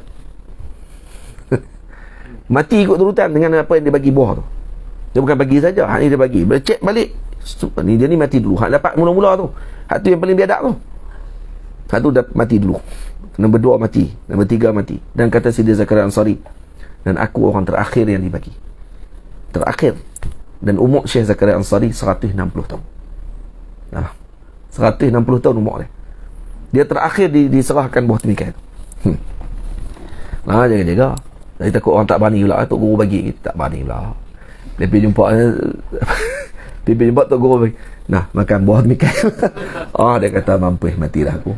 Speaker 1: Mati ikut turutan dengan apa yang dia bagi bawah tu. Dia bukan bagi saja, hak ni dia bagi. Bila cek balik, ni dia ni mati dulu. Hak dapat mula-mula tu, hak tu yang paling biadab tu. Hak tu dah mati dulu. Nombor 2 mati, nombor 3 mati. Dan kata Sidi Zakaria Ansari, dan aku orang terakhir yang dibagi. Terakhir. Dan umur Syekh Zakaria Ansari 160 tahun. 160 tahun umur dia. Dia terakhir diserahkan buah temikai tu. Jaga-jaga. Jadi takut orang tak berani pula. Tok Guru bagi kita tak berani pula. Dia pergi jumpa Tok Guru bagi. Nah, makan buah temikai. Dia kata mampu matilah aku.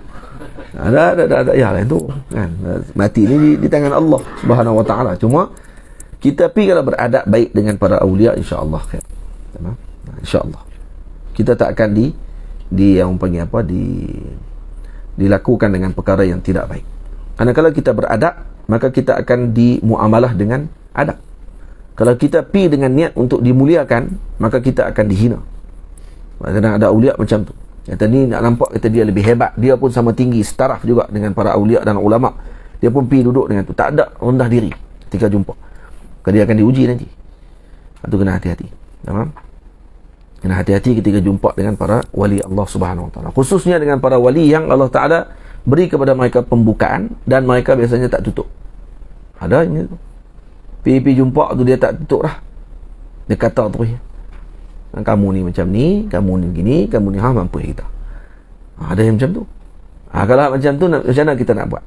Speaker 1: Ada ya lah itu kan. Mati ni di tangan Allah Subhanahu Wa Taala. Cuma kita pergi kalau beradab baik dengan para aulia, insya-Allah kan. Insya-Allah. Kita tak akan yang panggil apa dilakukan dengan perkara yang tidak baik. Karena kalau kita beradab, maka kita akan dimuamalah dengan adab. Kalau kita pi dengan niat untuk dimuliakan, maka kita akan dihina. Kadang ada aulia macam tu. Kata ni nak nampak kata dia lebih hebat, dia pun sama tinggi setaraf juga dengan para aulia dan ulama. Dia pun pi duduk dengan tu, tak ada rendah diri ketika jumpa. Kerana dia akan diuji nanti. Itu kena hati-hati. Faham? Kena hati-hati ketika jumpa dengan para wali Allah Subhanahu Wa Taala. Khususnya dengan para wali yang Allah Taala beri kepada mereka pembukaan dan mereka biasanya tak tutup. Ada ini tu. Pergi jumpa tu dia tak tutup lah. Dia kata terus. Kamu ni macam ni, kamu ni gini, kamu ni mampu kita. Ada yang macam tu. Kalau macam tu macam mana kita nak buat?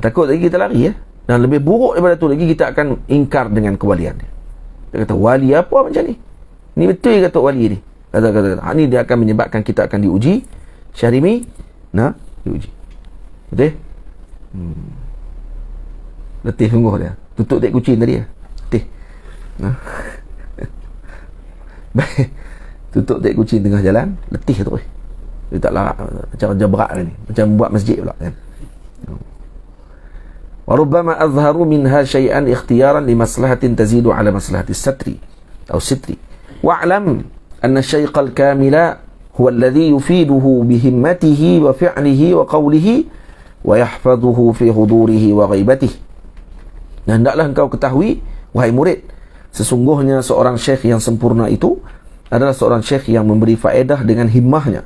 Speaker 1: Takut lagi kita lari ya. Dan lebih buruk daripada tu lagi, kita akan ingkar dengan kewalian dia. Dia kata wali apa macam ni? Ni betul kata wali ni. Kata ni dia akan menyebabkan kita akan diuji. Syarimi diuji. Betul? Letih sungguh dia. Tutup tek kucing tadi ya. Letih. Tutup tek kucing tengah jalan, letih terus. Dia tak larat macam berat ni. Macam buat masjid pula kan. Warubbama azharu minha syai'an ikhtiyaran li maslahatin tazidu ala maslahati satri atau sitri. Wa'lam anna syaiqal kamila huwa alladhi yufiduhu bihimmatihi wa fi'lihi wa qawlihi wa yahfazuhu fi hudurihi wa ghaibatihi. Dan hendaklah engkau ketahui, wahai murid, sesungguhnya seorang syekh yang sempurna itu adalah seorang syekh yang memberi faedah dengan himmahnya.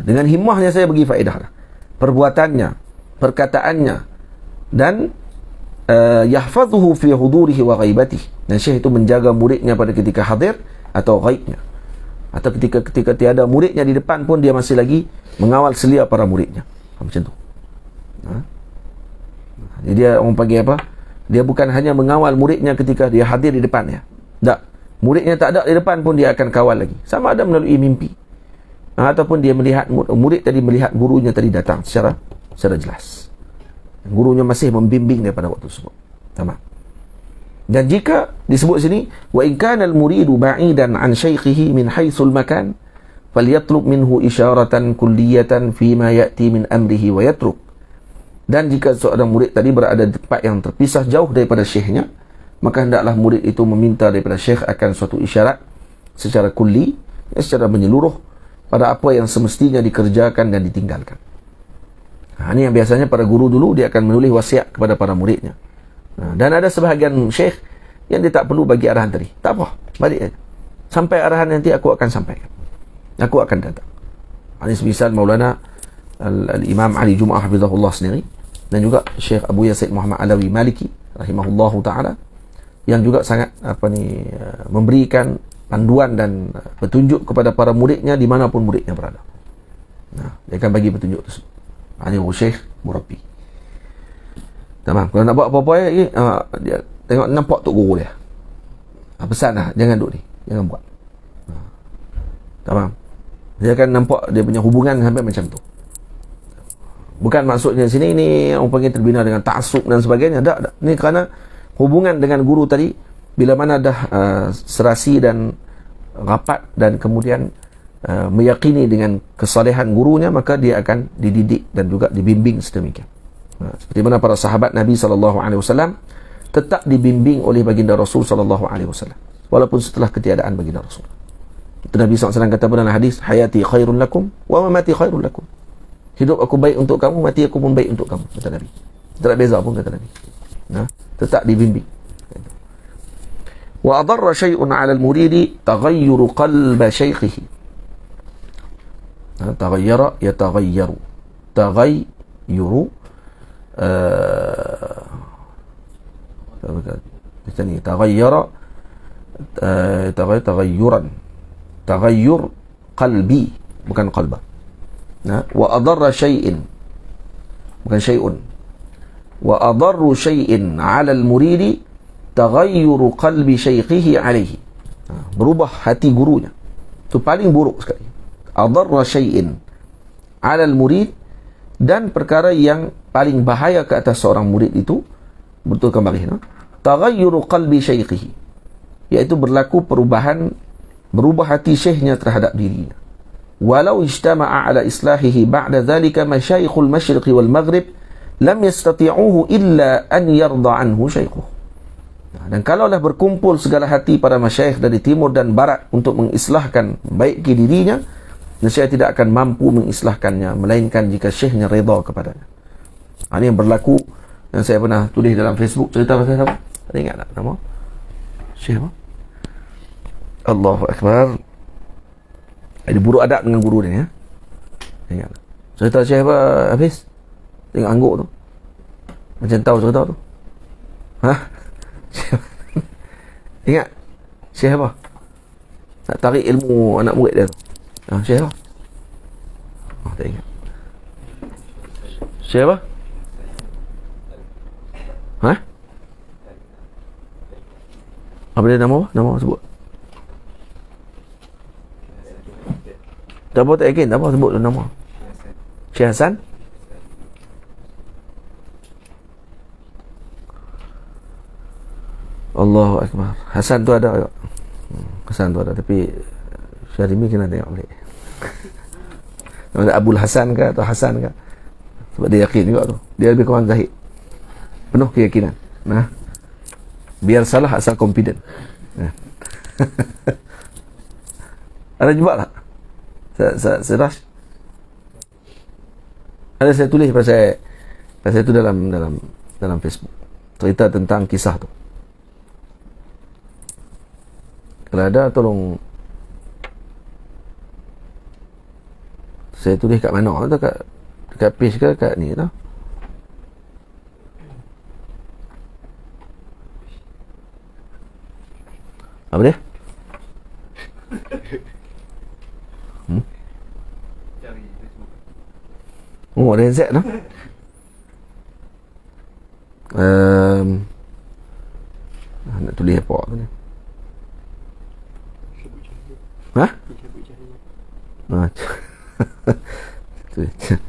Speaker 1: Dengan himmahnya saya bagi faedah. Perbuatannya, perkataannya, dan yahfazuhu fi hudurihi wa ghaibatihi. Dan syekh itu menjaga muridnya pada ketika hadir atau ghaibnya. Atau ketika tiada muridnya di depan pun dia masih lagi mengawal selia para muridnya. Macam tu. Jadi dia orang panggil apa? Dia bukan hanya mengawal muridnya ketika dia hadir di depannya. Tak. Muridnya tak ada di depan pun dia akan kawal lagi. Sama ada melalui mimpi. Ataupun dia melihat, murid tadi melihat gurunya tadi datang secara jelas. Gurunya masih membimbing daripada waktu tersebut. Tamam. Dan jika disebut sini, wa in kana al-muridu ba'idan an shaykhihi min haythul makan, falyatlub minhu isyaratan kulliyatan fi ma ya'ti min amrihi wa yatruk. Dan jika seorang murid tadi berada di tempat yang terpisah jauh daripada syekhnya, maka hendaklah murid itu meminta daripada syekh akan suatu isyarat secara kulli, secara menyeluruh pada apa yang semestinya dikerjakan dan ditinggalkan. Ini yang biasanya para guru dulu dia akan menulis wasiat kepada para muridnya. Dan ada sebahagian syekh yang dia tak perlu bagi arahan tadi. Tak apa, balik aja. Sampai arahan nanti aku akan sampaikan. Aku akan datang. Ini semisal Maulana Al-Imam Ali Jum'ah hafizahullah sendiri, dan juga Syekh Abu Yazid Muhammad Alawi Maliki rahimahullahu ta'ala, yang juga sangat memberikan panduan dan petunjuk kepada para muridnya dimanapun muridnya berada. Dia akan bagi petunjuk tersebut. Ini Syekh Murabbi. Tamam. Kalau nak buat apa-apa dia tengok nampak tok guru dia. Pesan lah, jangan duduk ni, jangan buat. Tamam. Dia akan nampak dia punya hubungan sampai macam tu. Bukan maksudnya sini ni orang panggil terbina dengan ta'assub dan sebagainya. Tak. Ni kerana hubungan dengan guru tadi, bila mana dah serasi dan rapat dan kemudian meyakini dengan kesalehan gurunya, maka dia akan dididik dan juga dibimbing sedemikian. Seperti mana para sahabat Nabi SAW tetap dibimbing oleh baginda Rasul SAW, walaupun setelah ketiadaan baginda Rasul. Itu Nabi SAW kata dalam hadis, hayati khairun lakum wa mamati khairun lakum. Hidup aku baik untuk kamu, mati aku pun baik untuk kamu, kata Nabi. Tak beza pun, kata Nabi. Tetap dibimbing. Wa adarra syai'un 'ala al-muridi taghayyuru qalba syaikhihi. Taghayyara yataghayyaru. Taghayyuru macam ni, taghayyara taghayyuran. Taghayyur qalbi, bukan qalba. Wa adarra syai'in, bukan syai'un. Wa adarru syai'in 'ala al-muridi taghayyuru qalbi syaikhihi 'alaihi. Berubah hati gurunya. Itu paling buruk sekali. Adarra syai'in 'ala al-murid, dan perkara yang paling bahaya ke atas seorang murid itu, betul kembali, taghayyuru qalbi syaikhihi, iaitu berlaku berubah hati syekhnya terhadap dirinya. Walau ijtama'a ala islahihi ba'da dhalika masyayikhul masyriqi wal maghrib lam yastati'uhu illa an yarda anhu syaikhuh. Dan kalaulah berkumpul segala hati para masyayikh dari timur dan barat untuk mengislahkan baik ke dirinya, nescaya tidak akan mampu mengislahkannya melainkan jika syekhnya redha kepadanya. Ini yang berlaku, yang saya pernah tulis dalam Facebook, cerita pasal apa? Ada ingat tak nama? Syekh apa? Allahu Akbar. Ada buruk adab dengan guru dia, ya. Ingat tak? Cerita Syekh apa, Hafiz? Tengok angguk tu. Macam tahu cerita tu. Ingat? Syekh apa? Nak tarik ilmu anak murid dia tu. Syekh apa? Tak ingat. Syekh apa? Apa dia nama apa? Nama apa sebut? Tak apa, tak yakin. Tak apa sebut nama. Syekh Hasan? Allahu Akbar. Hasan tu ada. Hasan tu ada. Tapi Syarimi kena tengok balik. Ada Abul Hasan ke atau Hasan ke? Sebab dia yakin juga tu. Dia lebih kurang zahid. Penuh keyakinan. Biar salah asal confident. Ada jumpa tak? Saya ada, saya tulis pasal itu dalam Facebook. Cerita tentang kisah tu. Kalau ada, tolong saya tulis kat mana? Dekat page ke kat ni tau? Apa dia? Oh, ada Z no? Nak tulis apa tu ni?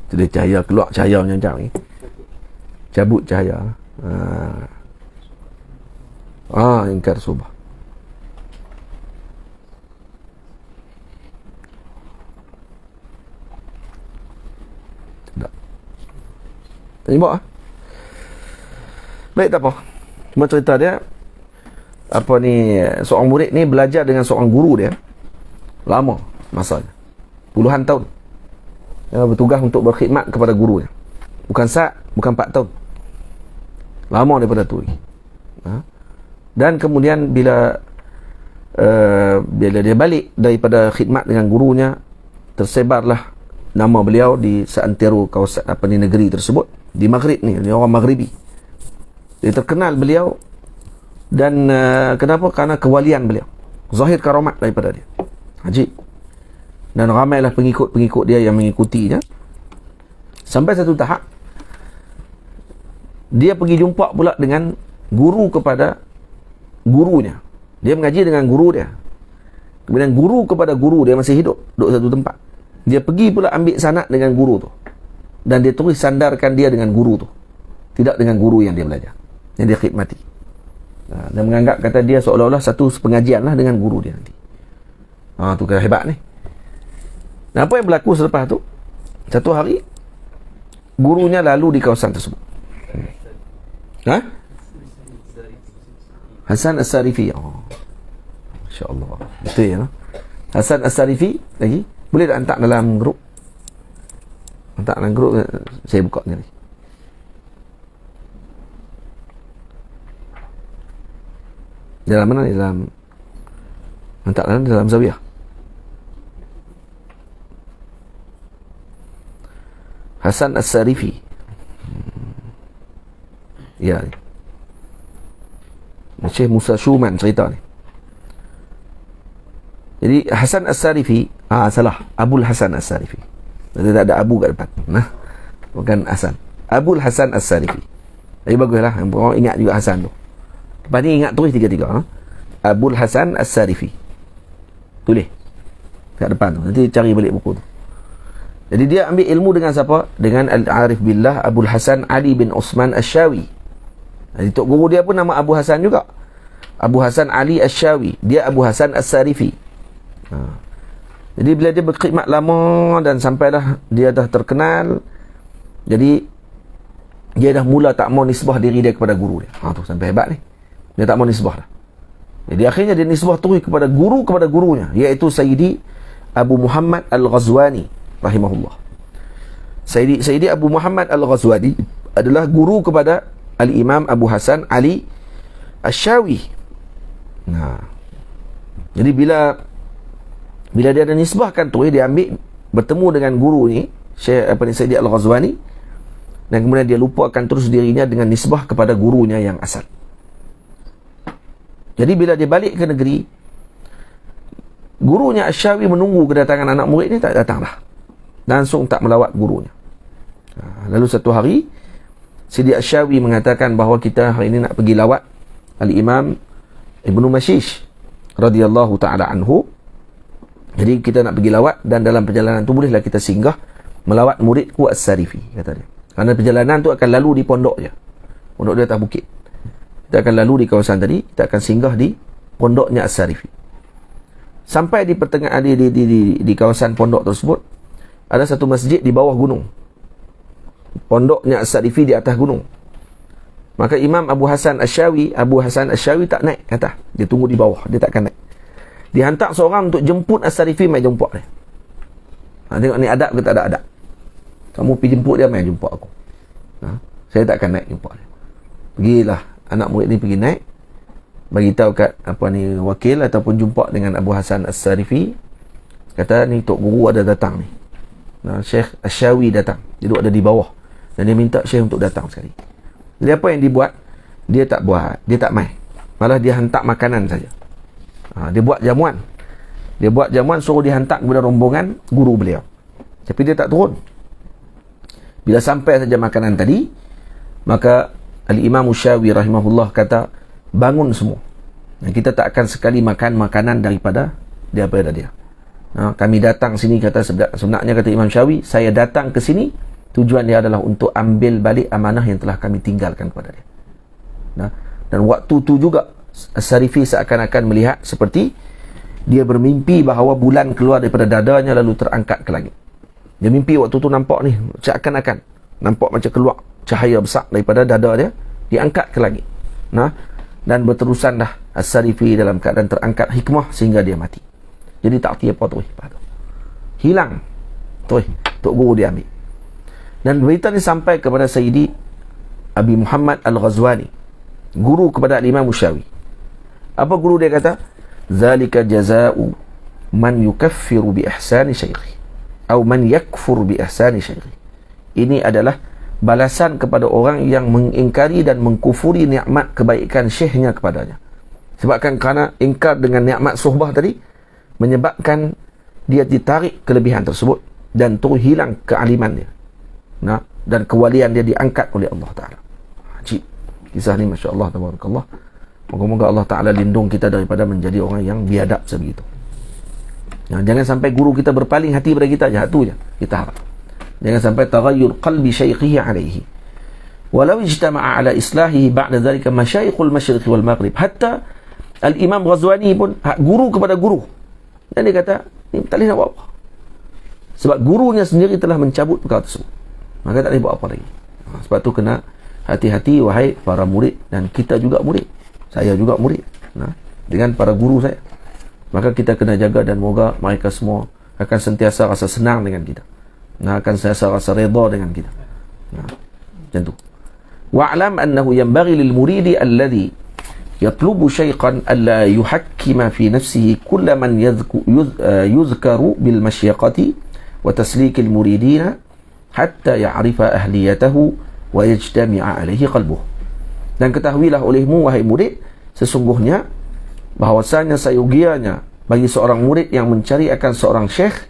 Speaker 1: Tulis cahaya, keluar cahaya macam ni. Cabut cahaya. Ingkar subah. Tengok baik, tak apa. Cuma cerita dia, apa ni, seorang murid ni belajar dengan seorang guru dia lama masanya, puluhan tahun. Dia bertugas untuk berkhidmat kepada gurunya. Bukan 4 tahun. Lama daripada tu. Dan kemudian bila dia balik daripada khidmat dengan gurunya, tersebarlah nama beliau di seantero kawasan negeri tersebut. Di Maghrib ni, dia orang Maghribi. Dia terkenal beliau. Dan kenapa? Kerana kewalian beliau, zahir karamat daripada dia. Ajib. Dan ramailah pengikut-pengikut dia yang mengikutinya. Sampai satu tahap dia pergi jumpa pula dengan guru kepada gurunya. Dia mengaji dengan guru dia. Kemudian guru kepada guru dia masih hidup, duduk satu tempat. Dia pergi pula ambil sanad dengan guru tu. Dan dia terus sandarkan dia dengan guru tu, tidak dengan guru yang dia belajar, yang dia khidmati. Dan menganggap, kata dia, seolah-olah satu pengajian lah dengan guru dia nanti. Tu kira hebat ni. Dan apa yang berlaku selepas tu? Satu hari gurunya lalu di kawasan tersebut. Hasan As-Sarifi. Masya-Allah. Betul ya. Hasan As-Sarifi lagi. Boleh tak hantar dalam grup? Hantar dalam grup, saya buka ni. Dalam mana? Dalam hantar dalam Zawiyah. Hasan As-Sarifi. Ya. Syekh Musa Shuman cerita ni. Jadi Hasan As-Sarifi, salah, Abul Hasan As-Sarifi. Tak ada Abu kat depan. Nah, bukan Hasan. Abul Hasan As-Sarifi. Jadi baguslah, orang ingat juga Hasan tu. Lepas ni ingat tulis tiga-tiga. Abul Hasan As-Sarifi. Tulis kat depan tu. Nanti cari balik buku tu. Jadi dia ambil ilmu dengan siapa? Dengan Al-Arif Billah Abul Hasan Ali bin Osman Asy-Syawi. Jadi tok guru dia pun nama Abu Hasan juga. Abu Hasan Ali Asy-Syawi. Dia Abu Hasan As-Sarifi. Jadi bila dia berkhidmat lama dan sampailah dia dah terkenal, jadi dia dah mula tak mau nisbah diri dia kepada guru dia. Tu sampai hebat ni. Dia tak mau nisbah dah. Jadi akhirnya dia nisbah terus kepada gurunya, iaitu Sayyidi Abu Muhammad Al-Ghazwani rahimahullah. Sayyidi Abu Muhammad Al-Ghazwani adalah guru kepada Al-Imam Abu Hasan Ali Asy-Syawi. Jadi bila dia ada nisbahkan tu, dia ambil bertemu dengan guru ni, Sayyidi Al-Ghazwani, dan kemudian dia lupakan terus dirinya dengan nisbah kepada gurunya yang asal. Jadi bila dia balik ke negeri, gurunya Asy-Syawi menunggu kedatangan anak murid ni, tak datang dah. Langsung tak melawat gurunya. Lalu satu hari Sidi Asy-Syawi mengatakan bahawa kita hari ini nak pergi lawat Al-Imam Ibnu Mashish radhiyallahu ta'ala anhu. Jadi kita nak pergi lawat, dan dalam perjalanan tu bolehlah kita singgah melawat muridku As-Sarifi, kata dia. Kerana perjalanan tu akan lalu di pondok dia. Pondok dia atas bukit. Kita akan lalu di kawasan tadi, kita akan singgah di pondoknya As-Sarifi. Sampai di pertengahan di kawasan pondok tersebut, ada satu masjid di bawah gunung. Pondoknya As-Sarifi di atas gunung. Maka Imam Abu Hasan Asy-Syawi tak naik ke atas. Dia tunggu di bawah, dia takkan naik. Dihantar seorang untuk jemput As-Sarifi, mai jemput dia. Tengok ni adab ke tak ada adab. Kamu pergi jemput dia, mai jemput aku. Saya takkan naik jemput dia. Pergilah anak murid ni pergi naik, bagi tahu kat wakil ataupun jumpa dengan Abu Hasan As-Sarifi, kata ni tok guru ada datang ni. Syekh Asy-Syawi datang. Dia duduk ada di bawah, dan dia minta Syekh untuk datang sekali. Jadi apa yang dibuat? Dia tak buat, dia tak mai. Malah dia hantar makanan saja. Dia buat jamuan, suruh dihantar kepada rombongan guru beliau. Tapi dia tak turun. Bila sampai saja makanan tadi, maka Al-Imam Asy-Syawi rahimahullah kata, bangun semua. Dan kita tak akan sekali makan makanan daripada dia. Kami datang sini, kata sebenarnya kata Imam Syawi, saya datang ke sini, tujuan dia adalah untuk ambil balik amanah yang telah kami tinggalkan kepada dia. Dan waktu tu juga As-Sarifi seakan-akan melihat seperti dia bermimpi bahawa bulan keluar daripada dadanya lalu terangkat ke langit. Dia mimpi waktu tu nampak ni, seakan-akan nampak macam keluar cahaya besar daripada dada dia, diangkat ke langit. Dan berterusan dah As-Sarifi dalam keadaan terangkat hikmah sehingga dia mati. Jadi tak arti apa tu, hilang tu, tok guru dia ambil. Dan berita ni sampai kepada Sayyidi Abi Muhammad Al-Ghazwani, guru kepada Imam Asy-Syawi. Apa guru dia kata? Zalika jazaa'u man yukaffiru bi ihsani syaikhi, atau man yakfur bi ihsani syaikhi. Ini adalah balasan kepada orang yang mengingkari dan mengkufuri nikmat kebaikan syekhnya kepadanya. Sebabkan kerana ingkar dengan nikmat suhbah tadi menyebabkan dia ditarik kelebihan tersebut dan terus hilang kealimannya. Dan kewalian dia diangkat oleh Allah Ta'ala. Ajib kisah ni, Masya Allah, tabarakallah. Moga-moga Allah Ta'ala lindung kita daripada menjadi orang yang biadab sebegitu. Jangan sampai guru kita berpaling hati pada kita, jahat tu je kita harap. Jangan sampai taghayyur qalbi syaikhihi alaihi walau ijtama'a ala islahihi ba'da dhalika masyayikhul masyriq wal maghrib. Hatta Al-Imam Ghazwani pun guru kepada guru, dan dia kata ni tak boleh nak buat apa, sebab gurunya sendiri telah mencabut perkara tersebut, maka tak boleh buat apa lagi. Sebab tu kena hati-hati wahai para murid, dan kita juga murid, saya juga murid dengan para guru saya. maka kita kena jaga, dan moga mereka semua akan sentiasa rasa senang dengan kita, akan sentiasa rasa redha dengan kita. Macam tu. Wa'lam annahu yanbaghi lil muridi alladhi yatlubu syaiqan alla yuhakkima fi nafsihi kull man yuzkaru bil masyiqati wa taslik al muridina hatta ya'rifa ahliyatahu wa yajtami'a alaihi qalbuh. Dan ketahuilah olehmu, wahai murid, sesungguhnya bahawasanya sayogianya bagi seorang murid yang mencari akan seorang syekh,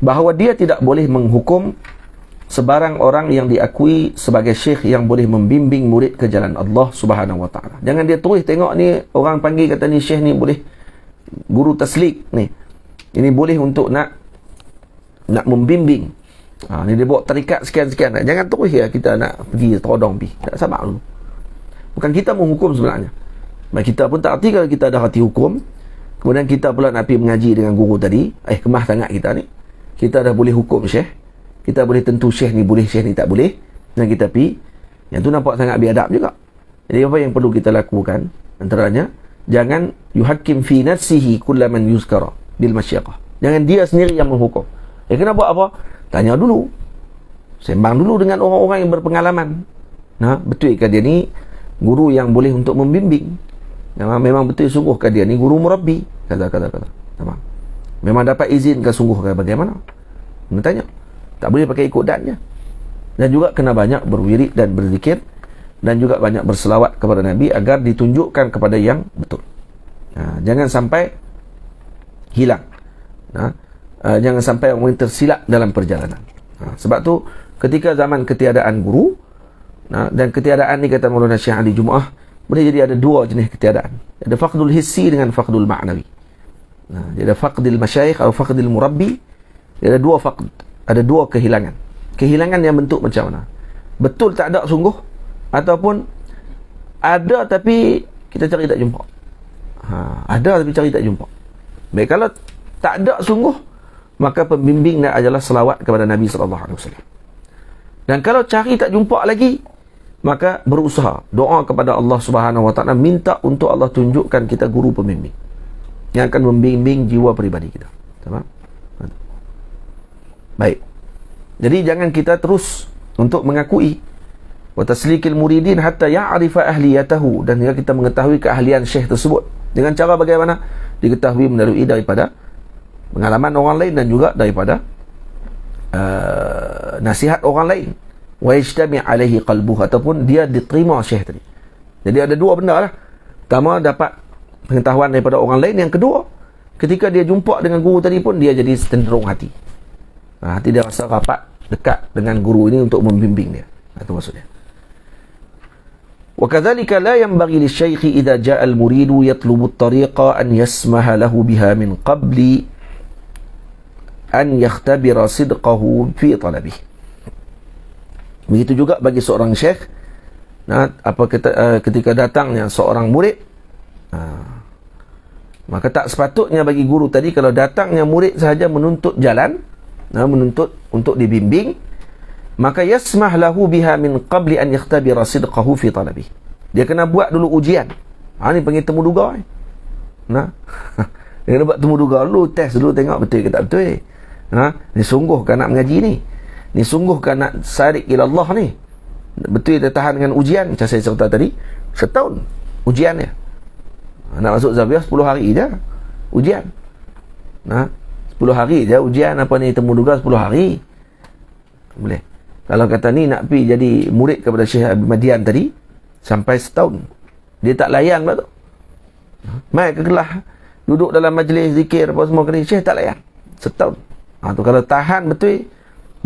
Speaker 1: bahawa dia tidak boleh menghukum sebarang orang yang diakui sebagai syekh yang boleh membimbing murid ke jalan Allah Subhanahu wa taala. Jangan dia terus tengok ni orang panggil kata ni syekh ni boleh guru taslik ni. Ini boleh untuk nak membimbing. Ni dia bawa tarikat sekian-sekian. Jangan terus ya kita nak pergi todong pergi. Tak, sabar dulu. Bukan kita menghukum sebenarnya. Kita pun tak erti kalau kita dah hati hukum, kemudian kita pula nak pergi mengaji dengan guru tadi, kemah sangat kita ni. Kita dah boleh hukum syekh. Kita boleh tentu syekh ni boleh, syekh ni tak boleh. Dan kita pergi. Yang tu nampak sangat biadab juga. Jadi apa yang perlu kita lakukan? Antaranya, jangan yuhakim fi nafsihi kullaman yuzkara bil masyiqah. Jangan dia sendiri yang menghukum. Kena buat apa? Tanya dulu. Sembang dulu dengan orang-orang yang berpengalaman. Betul ke dia ni guru yang boleh untuk membimbing? Memang betul sungguh ke dia ni guru murabbi? Kata. Memang dapat izin ke sungguh ke bagaimana? Kena tanya. Tak boleh pakai ikut dannya. Dan juga kena banyak berwirid dan berzikir, dan juga banyak berselawat kepada Nabi agar ditunjukkan kepada yang betul. Jangan sampai hilang. Jangan sampai orang tersilap dalam perjalanan. Sebab tu ketika zaman ketiadaan guru, dan ketiadaan ni kata Maulana Syekh Ali Jumaah, boleh jadi ada dua jenis ketiadaan. Ada faqdul hissi dengan faqdul ma'nawi. Dia ada faqdil masyayikh atau faqdil murabbi. Dia ada dua faqd. Ada dua kehilangan. Kehilangan yang bentuk macam mana? Betul tak ada sungguh, ataupun ada tapi kita cari tak jumpa. Ada tapi cari tak jumpa. Baik, kalau tak ada sungguh, maka pembimbingnya adalah selawat kepada Nabi SAW. Dan kalau cari tak jumpa lagi, maka berusaha doa kepada Allah Subhanahu Wa Taala, minta untuk Allah tunjukkan kita guru pembimbing yang akan membimbing jiwa peribadi kita. Tamam? Baik. Jadi jangan kita terus untuk mengakui wa taslikil muridin hatta ya'rifa ahliyatahu, dan hingga kita mengetahui keahlian syekh tersebut. Dengan cara bagaimana? Diketahui melalui daripada pengalaman orang lain dan juga daripada nasihat orang lain. Wa yajtami' alaihi qalbuh, ataupun dia diterima syekh tadi. Jadi ada dua benda lah. Pertama, dapat pengetahuan daripada orang lain. Yang kedua, ketika dia jumpa dengan guru tadi pun dia jadi cenderung hati. Hati dia rasa rapat, dekat dengan guru ini untuk membimbing dia. Itu maksudnya. وَكَذَلِكَ لَا يَنْبَغِي لِلشَّيْخِ إِذَا جَاءَ الْمُرِيدُ يَطْلُبُ الطَّرِيقَ أَنْ يَسْمَحَ لَهُ بِهَا مِنْ قَبْلِ أَنْ يَخْتَبِرَ صِدْقَهُ فِي طَلَبِهِ. Begitu juga bagi seorang syekh, ketika datangnya seorang murid, maka tak sepatutnya bagi guru tadi kalau datangnya murid sahaja menuntut jalan, menuntut untuk dibimbing, maka yasmah lahu biha min qabli an yakhtabira sidqahu fi talabi. Dia kena buat dulu ujian. Ni panggil temu duga. Dia kena buat temu duga dulu, test dulu, tengok betul ke tak betul. Ni sungguh kan nak mengaji ni? Ni sungguh kan nak sarik ila Allah ni? Betul dia tahan dengan ujian macam saya cerita tadi, setahun ujiannya. Nak masuk Zawiyah 10 hari je ujian. 10 hari je ujian apa ni, temu duga 10 hari. Boleh. Kalau kata ni nak pergi jadi murid kepada Syekh Abi Madian tadi, sampai setahun. Dia tak layan pula tu. Mai ke kelas, duduk dalam majlis zikir apa semua kena, Syekh tak layan. Setahun. Tu kalau tahan betul,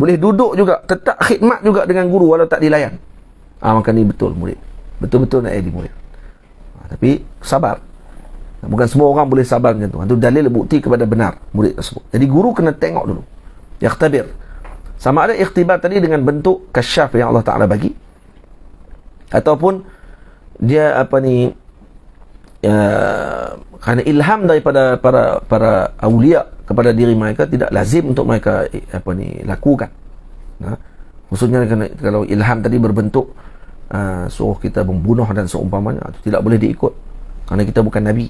Speaker 1: boleh duduk juga, tetap khidmat juga dengan guru walau tak dilayan. Maka ni betul murid. Betul-betul nak jadi murid. Tapi sabar. Bukan semua orang boleh sabar macam tu. Itu dalil bukti kepada benar murid tersebut. Jadi guru kena tengok dulu. Yakhtabir. Sama ada ikhtibar tadi dengan bentuk kasyaf yang Allah Ta'ala bagi, ataupun dia kerana ilham daripada para awliya kepada diri mereka, tidak lazim untuk mereka lakukan. Khususnya kalau ilham tadi berbentuk suruh kita membunuh dan seumpamanya, itu tidak boleh diikut kerana kita bukan Nabi.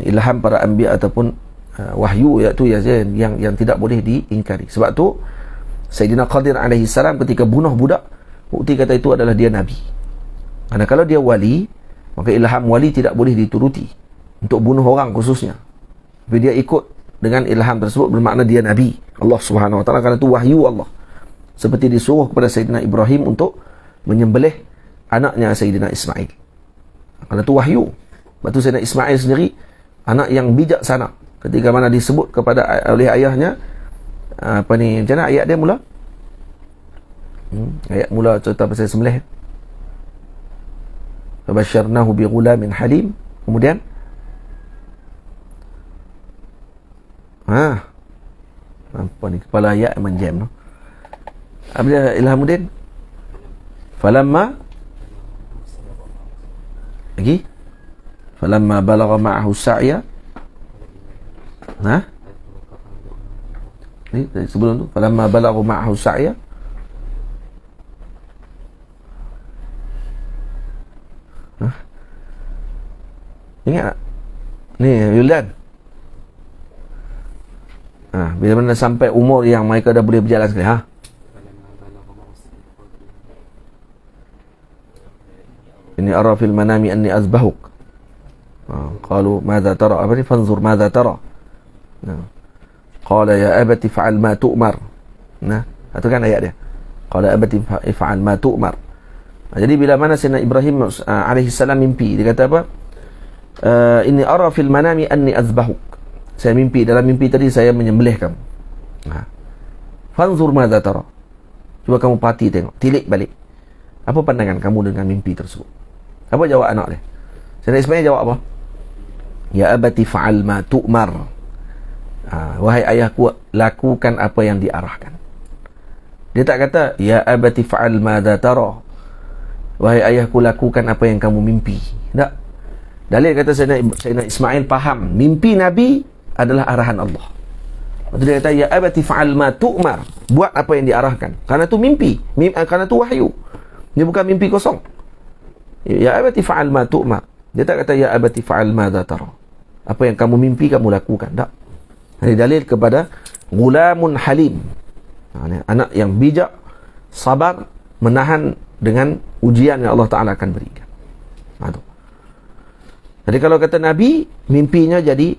Speaker 1: ilham para anbiya ataupun wahyu, iaitu yang tidak boleh diingkari. Sebab tu Sayyidina Qadir alaihi salam ketika bunuh budak, bukti kata itu adalah dia nabi. Karena kalau dia wali, maka ilham wali tidak boleh dituruti untuk bunuh orang khususnya. Tapi dia ikut dengan ilham tersebut, bermakna dia nabi Allah Subhanahu wa taala, kerana itu wahyu Allah. Seperti disuruh kepada Sayyidina Ibrahim untuk menyembelih anaknya Sayyidina Ismail. Kerana itu wahyu. Lepas tu Sayyidina Ismail sendiri anak yang bijaksana. Ketika mana disebut kepada oleh ayahnya, macam mana ayat dia mula? Ayat mula cerita pasal sembelih. Fabasyarnahu bighulamin halim. Kemudian apa ni, kepala ayat menjam no. Apa dia Ilhamuddin? Falamma lagi? Falamma balagha ma'ahu sa'ya. Ni sebelum tu, falamma balagha ma'ahu sa'ya. Ingat tak? Ni Yuldan. Bila mana sampai umur yang mereka dah boleh berjalan sekali, Ini ara fil manami anni azbahuk. Qalu madza tara, apa ni, fanzur madza tara. Qala ya abati fa'al ma tu'mar. Itu kan ayat dia. Qala abati fa'al ma tu'mar. Jadi bila mana Sayyidina Ibrahim alaihi salam mimpi, dia kata apa? Inni ara fil manami anni azbahuk. Saya mimpi, dalam mimpi tadi saya menyembelih kamu. Fanzur madza tara. Cuba kamu perhati, tengok, tilik balik. Apa pandangan kamu dengan mimpi tersebut? Apa jawab anak dia? Sayyidina Ismail jawab apa? Ya abati fa'al ma tu'mar. Wahai ayahku, lakukan apa yang diarahkan. Dia tak kata ya abati fa'al ma tara. Wahai ayahku, lakukan apa yang kamu mimpi. Tak. Dalil kata Sayyidina Ismail faham mimpi Nabi adalah arahan Allah. Lepas tu dia kata ya abati fa'al ma tu'mar. Buat apa yang diarahkan. Karena tu mimpi, kerana tu wahyu. Dia bukan mimpi kosong. Ya abati fa'al ma tu'mar. Dia tak kata ya abati fa'al ma tara. Apa yang kamu mimpi kamu lakukan. Tak. Ini dalil kepada gulamun halim. Anak yang bijak, sabar, menahan dengan ujian yang Allah Ta'ala akan berikan. Jadi kalau kata Nabi, mimpinya jadi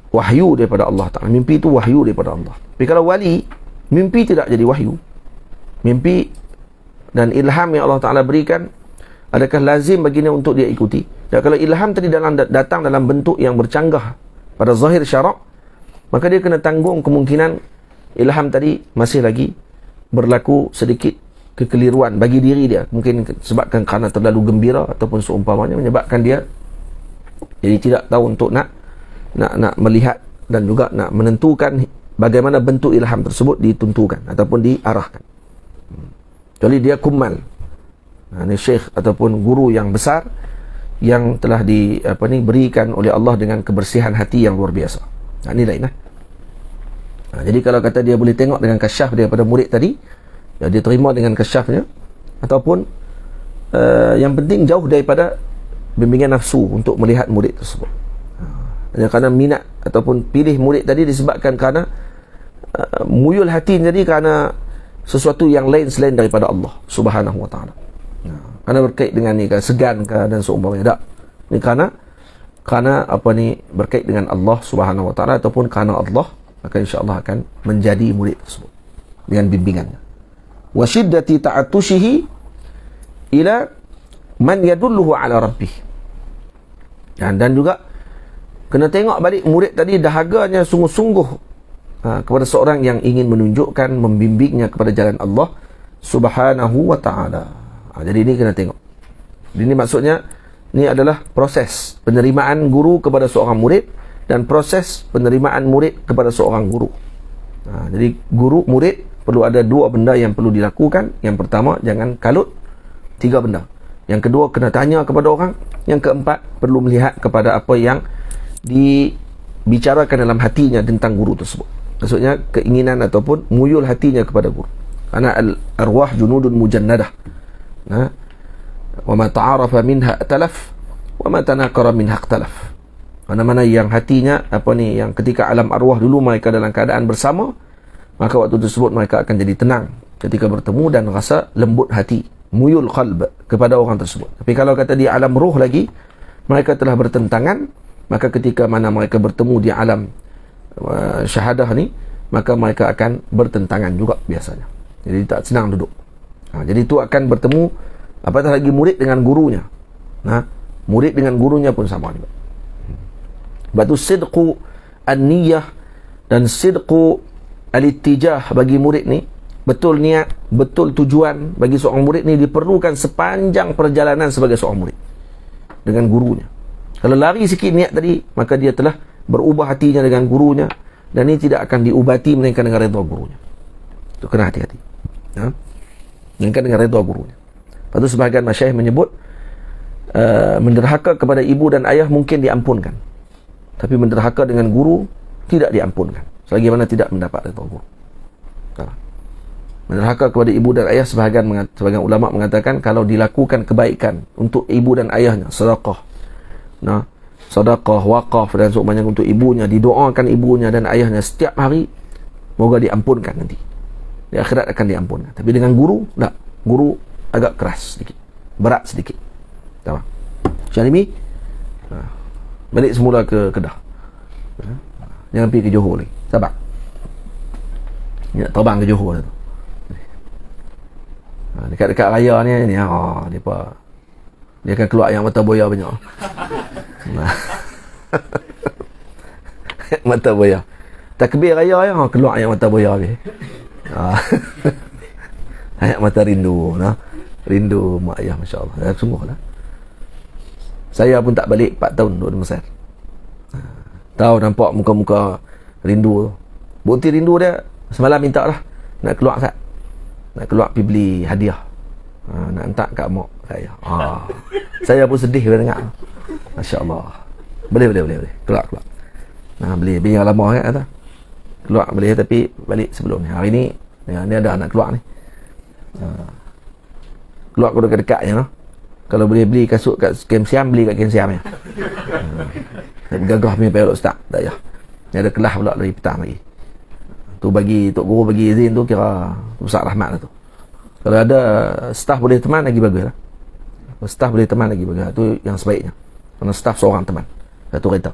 Speaker 1: wahyu daripada Allah Ta'ala. Mimpi itu wahyu daripada Allah. Tapi kalau wali, mimpi tidak jadi wahyu. Mimpi dan ilham yang Allah Ta'ala berikan, adakah lazim baginya untuk dia ikuti? Dan kalau ilham tadi datang dalam bentuk yang bercanggah pada zahir syarak, maka dia kena tanggung kemungkinan ilham tadi masih lagi berlaku sedikit kekeliruan bagi diri dia. Mungkin sebabkan kerana terlalu gembira ataupun seumpamanya, menyebabkan dia jadi tidak tahu untuk nak melihat dan juga nak menentukan bagaimana bentuk ilham tersebut ditentukan ataupun diarahkan. Jadi dia kumal. Ini syekh ataupun guru yang besar yang telah berikan oleh Allah dengan kebersihan hati yang luar biasa. Ini lain lah. Jadi kalau kata dia boleh tengok dengan kasyaf daripada murid tadi, ya dia terima dengan kasyafnya, ataupun yang penting jauh daripada bimbingan nafsu untuk melihat murid tersebut. Kerana minat ataupun pilih murid tadi disebabkan kerana muyul hati jadi kerana sesuatu yang lain selain daripada Allah Subhanahu wa taala. Kerana berkait dengan ni kan, segan kan dan seumpamanya. Tak. Ni kerana berkait dengan Allah Subhanahu wa taala ataupun kerana Allah, maka insya-Allah akan menjadi murid tersebut dengan bimbingannya. Wa shiddati ta'attushihi ila man yadulluhu ala rabbih. Dan juga kena tengok balik murid tadi dahaganya sungguh-sungguh kepada seorang yang ingin menunjukkan, membimbingnya kepada jalan Allah Subhanahu wa taala. Jadi ini kena tengok. Ini maksudnya, ini adalah proses penerimaan guru kepada seorang murid dan proses penerimaan murid kepada seorang guru. Jadi guru murid perlu ada dua benda yang perlu dilakukan. Yang pertama, jangan kalut. 3 benda. Yang kedua, kena tanya kepada orang. Yang keempat, perlu melihat kepada apa yang dibicarakan dalam hatinya tentang guru tersebut. Maksudnya keinginan ataupun muyul hatinya kepada guru. Karena al-arwah junudun mujannadah. Wa ma ta'arafa minha atalaf wa ma tanakara minha ikhtalaf. Mana-mana yang hatinya yang ketika alam arwah dulu mereka dalam keadaan bersama, maka waktu tersebut mereka akan jadi tenang ketika bertemu dan rasa lembut hati, muyul qalb kepada orang tersebut. Tapi kalau kata di alam roh lagi, mereka telah bertentangan, maka ketika mana mereka bertemu di alam syahadah ni, maka mereka akan bertentangan juga biasanya. Jadi tak senang duduk. Jadi itu akan bertemu, apatah lagi murid dengan gurunya. Murid dengan gurunya pun sama juga. Sebab tu sidqu an-niyah dan sidqu al-ittijah bagi murid ni, betul niat, betul tujuan bagi seorang murid ni diperlukan sepanjang perjalanan sebagai seorang murid dengan gurunya. Kalau lari sikit niat tadi, maka dia telah berubah hatinya dengan gurunya, dan ini tidak akan diubati melainkan dengan redha gurunya. Itu kena hati-hati. Melainkan dengan redha gurunya. Lepas tu sebahagian masyayikh menyebut menderhaka kepada ibu dan ayah mungkin diampunkan, tapi menderhaka dengan guru tidak diampunkan selagi mana tidak mendapat redha guru. Menderhaka kepada ibu dan ayah, sebahagian ulama mengatakan kalau dilakukan kebaikan untuk ibu dan ayahnya, sedekah, sedekah, wakaf dan seumpamanya untuk ibunya, didoakan ibunya dan ayahnya setiap hari, moga diampunkan nanti di akhirat, akan diampunkan. Tapi dengan guru tak, guru agak keras sedikit, berat sedikit. Tamam. Syarimi balik semula ke Kedah. Jangan pergi ke Johor lagi. Sabar. Dia nak terbang ke Johor tu. Dekat-dekat raya ni dia akan keluar yang mata boya banyak. Mata boya. Takbir raya keluar yang mata boya habis. Ayat mata rindu, rindu mak ayah, masya-Allah. Sungguhlah. Saya pun tak balik 4 tahun duduk di Mesir. Tahu nampak muka-muka rindu. Bukti rindu dia, semalam minta dah nak keluar Ustaz. Nak keluar pergi beli hadiah. Nak hantar kat mak saya. Saya pun sedih bila dengar. Masya-Allah. Boleh. Keluar. Beli yang lama kan kata. Keluar boleh, tapi balik sebelum ni. Hari ni ada anak keluar ni. Keluar ke dekat-dekat je. Kalau boleh beli kasut kat Kem Siam, beli kat Kem Siam ya. Nak gagah punya payah Ustaz. Tak payah. Ni ada kelas pula dari petang lagi. Tu bagi Tok Guru bagi izin tu, kira Ustaz rahmat lah tu. Kalau ada staff boleh teman lagi bagus lah. Staff boleh teman lagi bagus. Tu yang sebaiknya. Kerana staff seorang teman. Satu kereta.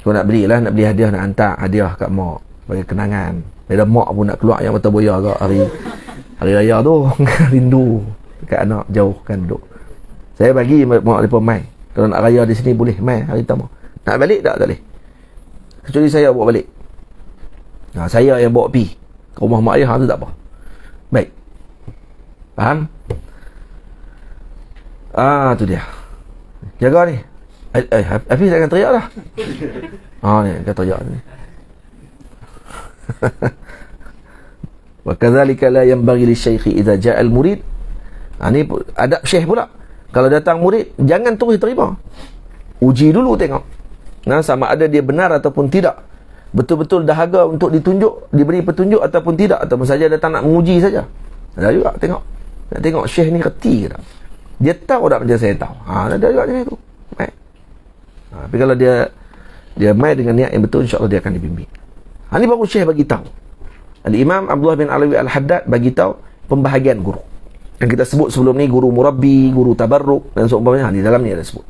Speaker 1: Kau nak beli hadiah, nak hantar hadiah kat mak bagi kenangan. Bila mak pun nak keluar yang mata boya agak hari raya tu. Rindu dekat anak, jauh kan duduk. Saya bagi mak mereka mai. Kalau nak raya di sini boleh mai hari pertama. Nak balik tak boleh. Kecuali saya bawa balik. Saya yang bawa pergi ke rumah mak ayah tu tak apa. Baik. Faham? Tu dia. Jaga ni. Hafiz jangan teriak dah. Ni dia teriak ni. Wa kadzalika la yanbaghi lisyaikh idza jaa al-murid. Ni adab syekh pula. Kalau datang murid, jangan terus terima. Uji dulu tengok. Sama ada dia benar ataupun tidak. Betul-betul dahaga untuk ditunjuk, diberi petunjuk ataupun tidak, ataupun saja datang nak menguji saja. Ada juga tengok. Nak tengok syekh ni reti ke tak? Dia tahu tak macam saya tahu. Ada juga macam itu. Baik. Tapi kalau dia mai dengan niat yang betul, insya-Allah dia akan dibimbing. Ini baru syekh bagi tahu. Al-Imam Abdullah bin Alawi Al-Haddad bagi tahu pembahagian guru. Yang kita sebut sebelum ni guru murabbi, guru tabarruk dan seumpamanya. Di dalam ni ada sebut.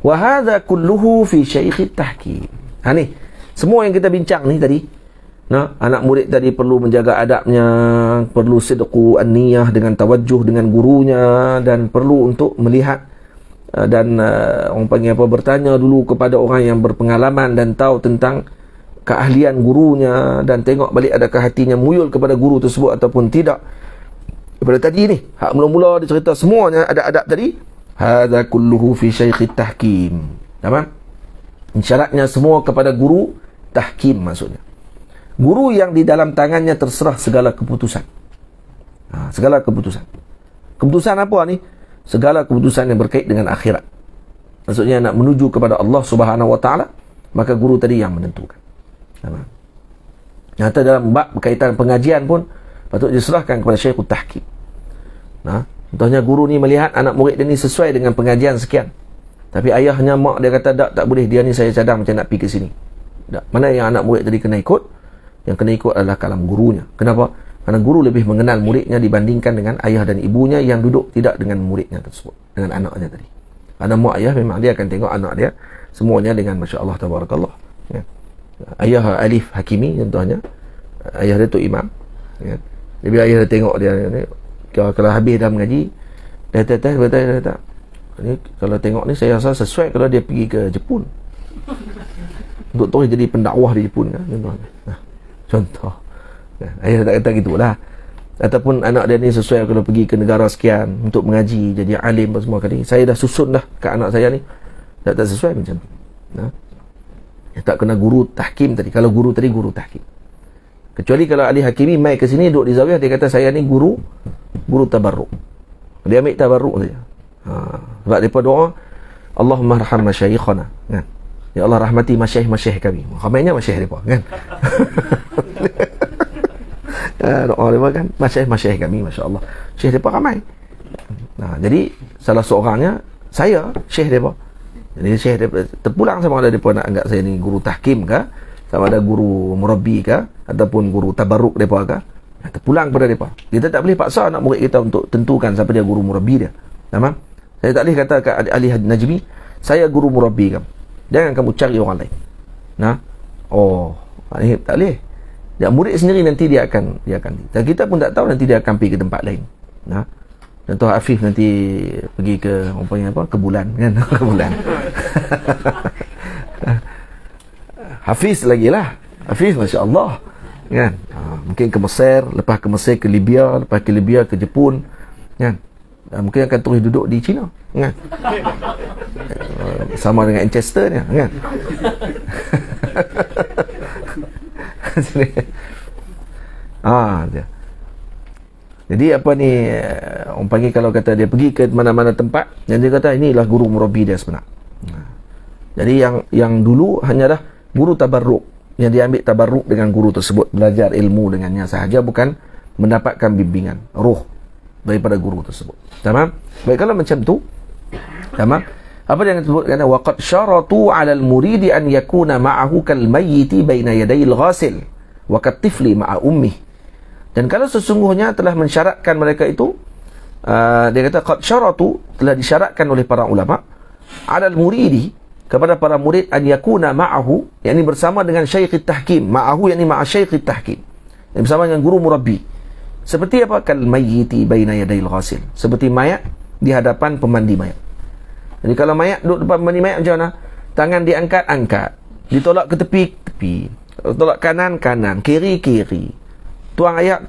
Speaker 1: Wa hadza kulluhu fi syaikh at-tahkim. Ni semua yang kita bincang ni tadi, anak murid tadi perlu menjaga adabnya, perlu sidqu an-niyah dengan tawajjuh dengan gurunya, dan perlu untuk melihat dan orang panggil apa, bertanya dulu kepada orang yang berpengalaman dan tahu tentang keahlian gurunya, dan tengok balik adakah hatinya muyul kepada guru tersebut ataupun tidak. Daripada tadi ni, hak mula-mula dia cerita semuanya ada adab tadi. Hadza kulluhu fi syaikh at-tahkim. Tamam? Syaratnya semua kepada guru tahkim, maksudnya guru yang di dalam tangannya terserah segala keputusan. Segala keputusan. Keputusan apa ni? Segala keputusan yang berkait dengan akhirat. Maksudnya nak menuju kepada Allah Subhanahu Wa Taala, maka guru tadi yang menentukan. Nyata dalam bab berkaitan pengajian pun patut diserahkan kepada Syekhul Tahkim. Contohnya guru ni melihat anak murid dia ni sesuai dengan pengajian sekian, Tapi ayahnya, mak dia kata tak boleh, dia ni saya cadang macam nak pergi ke sini. Tak. Mana yang anak murid tadi kena ikut? Yang kena ikut adalah kalam gurunya. Kenapa? Karena guru lebih mengenal muridnya dibandingkan dengan ayah dan ibunya yang duduk tidak dengan muridnya tersebut, dengan anaknya tadi. Karena mak ayah memang dia akan tengok anak dia semuanya dengan Masya Allah Tabarakallah, ya. Ayah Alif Hakimi contohnya, ayah dia tu imam, ya. Jadi ayah dia tengok dia ni, kalau habis dah mengaji, dia kata ni kalau tengok ni saya rasa sesuai kalau dia pergi ke Jepun untuk terus jadi pendakwah di Jepun, kan? Contoh. Ayah tak kata gitulah. Ataupun anak dia ni sesuai kalau pergi ke negara sekian untuk mengaji, jadi alim apa semua kali. Saya dah susun dah ke anak saya ni. Tak sesuai macam tu. Tak kena guru tahkim tadi. Kalau guru tadi guru tahkim. Kecuali kalau ahli Hakimi mai ke sini duduk di zawiyah, dia kata saya ni guru tabarruk. Dia ambil tabarruk saja. Sebab depa doa, Allahumma arham masyayikhana, kan? Ya Allah rahmati masyayikh kami. Ramainya masyayikh depa, kan? Doa depa kan, masyayikh kami, masya-Allah. Syekh depa ramai. Jadi salah seorangnya saya, syekh depa. Jadi syekh depa terpulang sama ada depa nak anggap saya ni guru tahkim ke, sama ada guru murabbi ke, ataupun guru tabarruk depa ke. Terpulang pada depa. Kita tak boleh paksa anak murid kita untuk tentukan siapa dia guru murabbi dia. Faham? Saya tak boleh kata ke Ali Najmi, saya guru murabbi kamu. Jangan kamu cari orang lain. Ini tak boleh. Dia murid sendiri nanti dia akan. Dan kita pun tak tahu nanti dia akan pergi ke tempat lain. Contoh Afif nanti pergi ke ke bulan, kan? Ke bulan. Hafiz lagi lah. Hafiz, masya-Allah, kan? Mungkin ke Mesir, lepas ke Mesir ke Libya, lepas ke Libya ke Jepun, kan? Dan mungkin akan terus duduk di China, kan? Sama dengan Manchester ni, kan? Dia. Jadi apa ni, orang panggil kalau kata dia pergi ke mana-mana tempat, dan dia kata inilah guru murabbi dia sebenar. Jadi yang dulu hanyalah guru tabarruk, yang dia ambil tabarruk dengan guru tersebut, belajar ilmu dengannya sahaja, bukan mendapatkan bimbingan roh daripada guru tersebut. Tamam? Baik, kalau macam tu, tamam? Apa yang disebutkan, waqad syaratu 'ala al-muridi an yakuna ma'ahu kal mayyiti baina yaday al-ghasil wa kat tifli ma'a ummih. Dan kalau sesungguhnya telah mensyaratkan mereka itu, dia kata qad syaratu, telah disyaratkan oleh para ulama, 'ala al-muridi, kepada para murid, an yakuna ma'ahu, yakni bersama dengan syekh tahkim, ma'ahu yakni ma'a syekh tahkim, yang bersama dengan guru murabbi. Seperti apa? Kal mayyiti baina yaday al-ghasil, seperti mayat di hadapan pemandi mayat. Jadi kalau mayat duduk depan pemandi mayat macam mana? Tangan diangkat, ditolak ke tepi, tolak kanan, kiri, tuang ayak.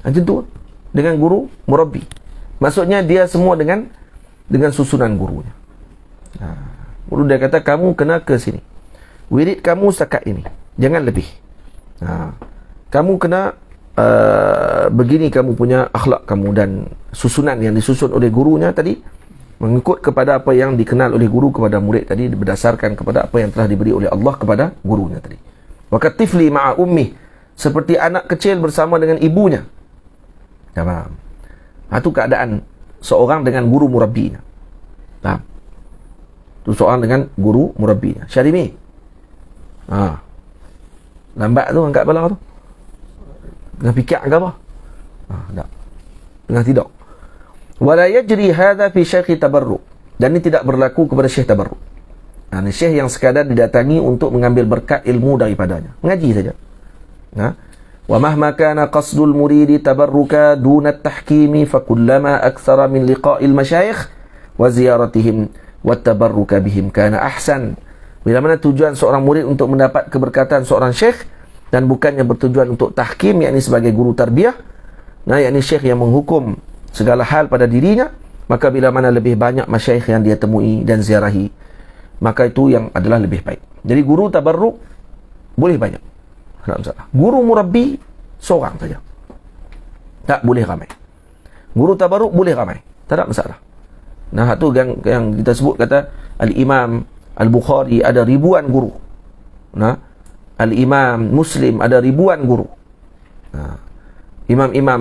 Speaker 1: Macam tu dengan guru murabbi. Maksudnya dia semua dengan susunan gurunya. Guru dia kata kamu kena ke sini, wirid kamu setakat ini, jangan lebih. Kamu kena begini, kamu punya akhlak kamu, dan susunan yang disusun oleh gurunya tadi mengikut kepada apa yang dikenal oleh guru kepada murid tadi, berdasarkan kepada apa yang telah diberi oleh Allah kepada gurunya tadi. Wa katifli ma'a ummi, seperti anak kecil bersama dengan ibunya. Faham? Itu keadaan seorang dengan guru murabbinya. Faham? Itu seorang dengan guru murabbinya. Syarimi, lambat tu angkat kepala tu, tengah fikir ke apa? Tak, tengah tidur. Wala yajri hadha fi syekh tabarruk, dan ini tidak berlaku kepada syekh tabarruk. Ini syekh yang sekadar didatangi untuk mengambil berkat ilmu daripadanya, mengaji saja. Wa mahma kana qasdul muridi tabarruka duna at-tahkimi fa kullama akthara min liqa'il masyayikh wa ziyaratihim wa tabarruka bihim kana ahsan. Bila mana tujuan seorang murid untuk mendapat keberkatan seorang syekh, dan bukannya bertujuan untuk tahkim, yakni sebagai guru tarbiyah, yakni syekh yang menghukum segala hal pada dirinya, maka bila mana lebih banyak masyayikh yang dia temui dan ziarahi, maka itu yang adalah lebih baik. Jadi guru tabarruk boleh banyak, tak masalah. Guru murabbi seorang saja, tak boleh ramai. Guru tabarruk boleh ramai, tak ada masalah. Itu yang kita sebut, kata Al-Imam Al-Bukhari ada ribuan guru. Al-Imam Muslim ada ribuan guru. Imam-imam,